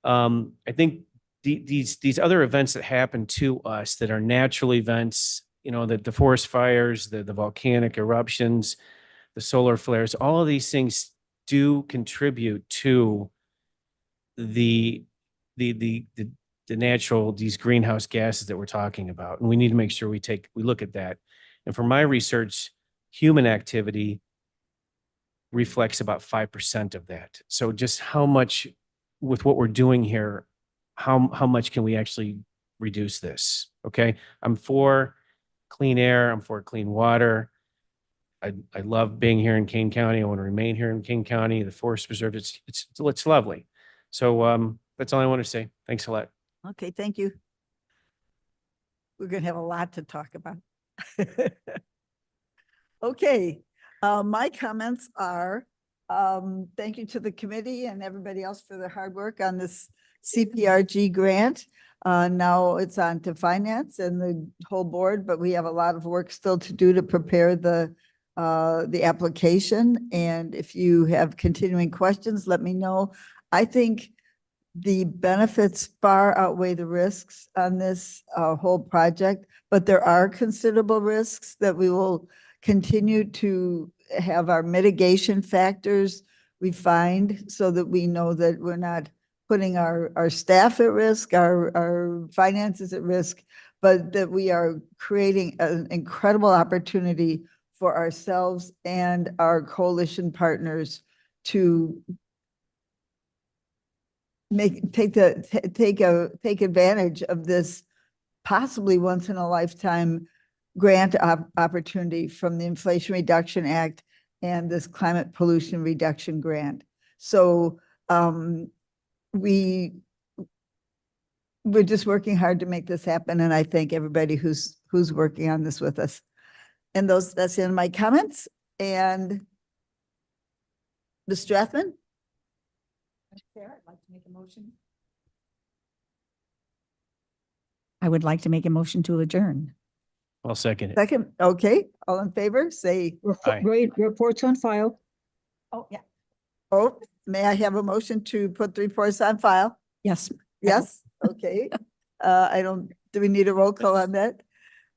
I think these other events that happen to us that are natural events, the forest fires, the volcanic eruptions, the solar flares, all of these things do contribute to the natural, these greenhouse gases that we're talking about. And we need to make sure we look at that. And from my research, human activity reflects about 5% of that. So just how much, with what we're doing here, how much can we actually reduce this? Okay. I'm for clean air. I'm for clean water. I love being here in Kane County. I want to remain here in Kane County. The forest preserve, it's lovely. So that's all I want to say. Thanks a lot. Okay, thank you. We're going to have a lot to talk about. Okay, my comments are, thank you to the committee and everybody else for their hard work on this CPRG grant. Now it's on to finance and the whole board, but we have a lot of work still to do to prepare the application. And if you have continuing questions, let me know. I think the benefits far outweigh the risks on this whole project, but there are considerable risks that we will continue to have our mitigation factors refined so that we know that we're not putting our staff at risk, our finances at risk, but that we are creating an incredible opportunity for ourselves and our coalition partners to take advantage of this possibly once in a lifetime grant opportunity from the Inflation Reduction Act and this climate pollution reduction grant. So we're just working hard to make this happen. And I thank everybody who's working on this with us. And that's the end of my comments. And Ms. Strathman? Chair, I'd like to make a motion. I would like to make a motion to adjourn. I'll second it. Second, okay, all in favor, say. Aye. Reports on file. Oh, yeah. Oh, may I have a motion to put the reports on file? Yes. Yes, okay. Do we need a roll call on that?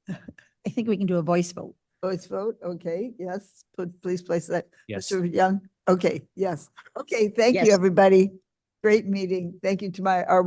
I think we can do a voice vote. Voice vote, okay, yes, please place that. Yes. Mr. Young, okay, yes. Okay, thank you, Yes. everybody. Great meeting. Thank you to our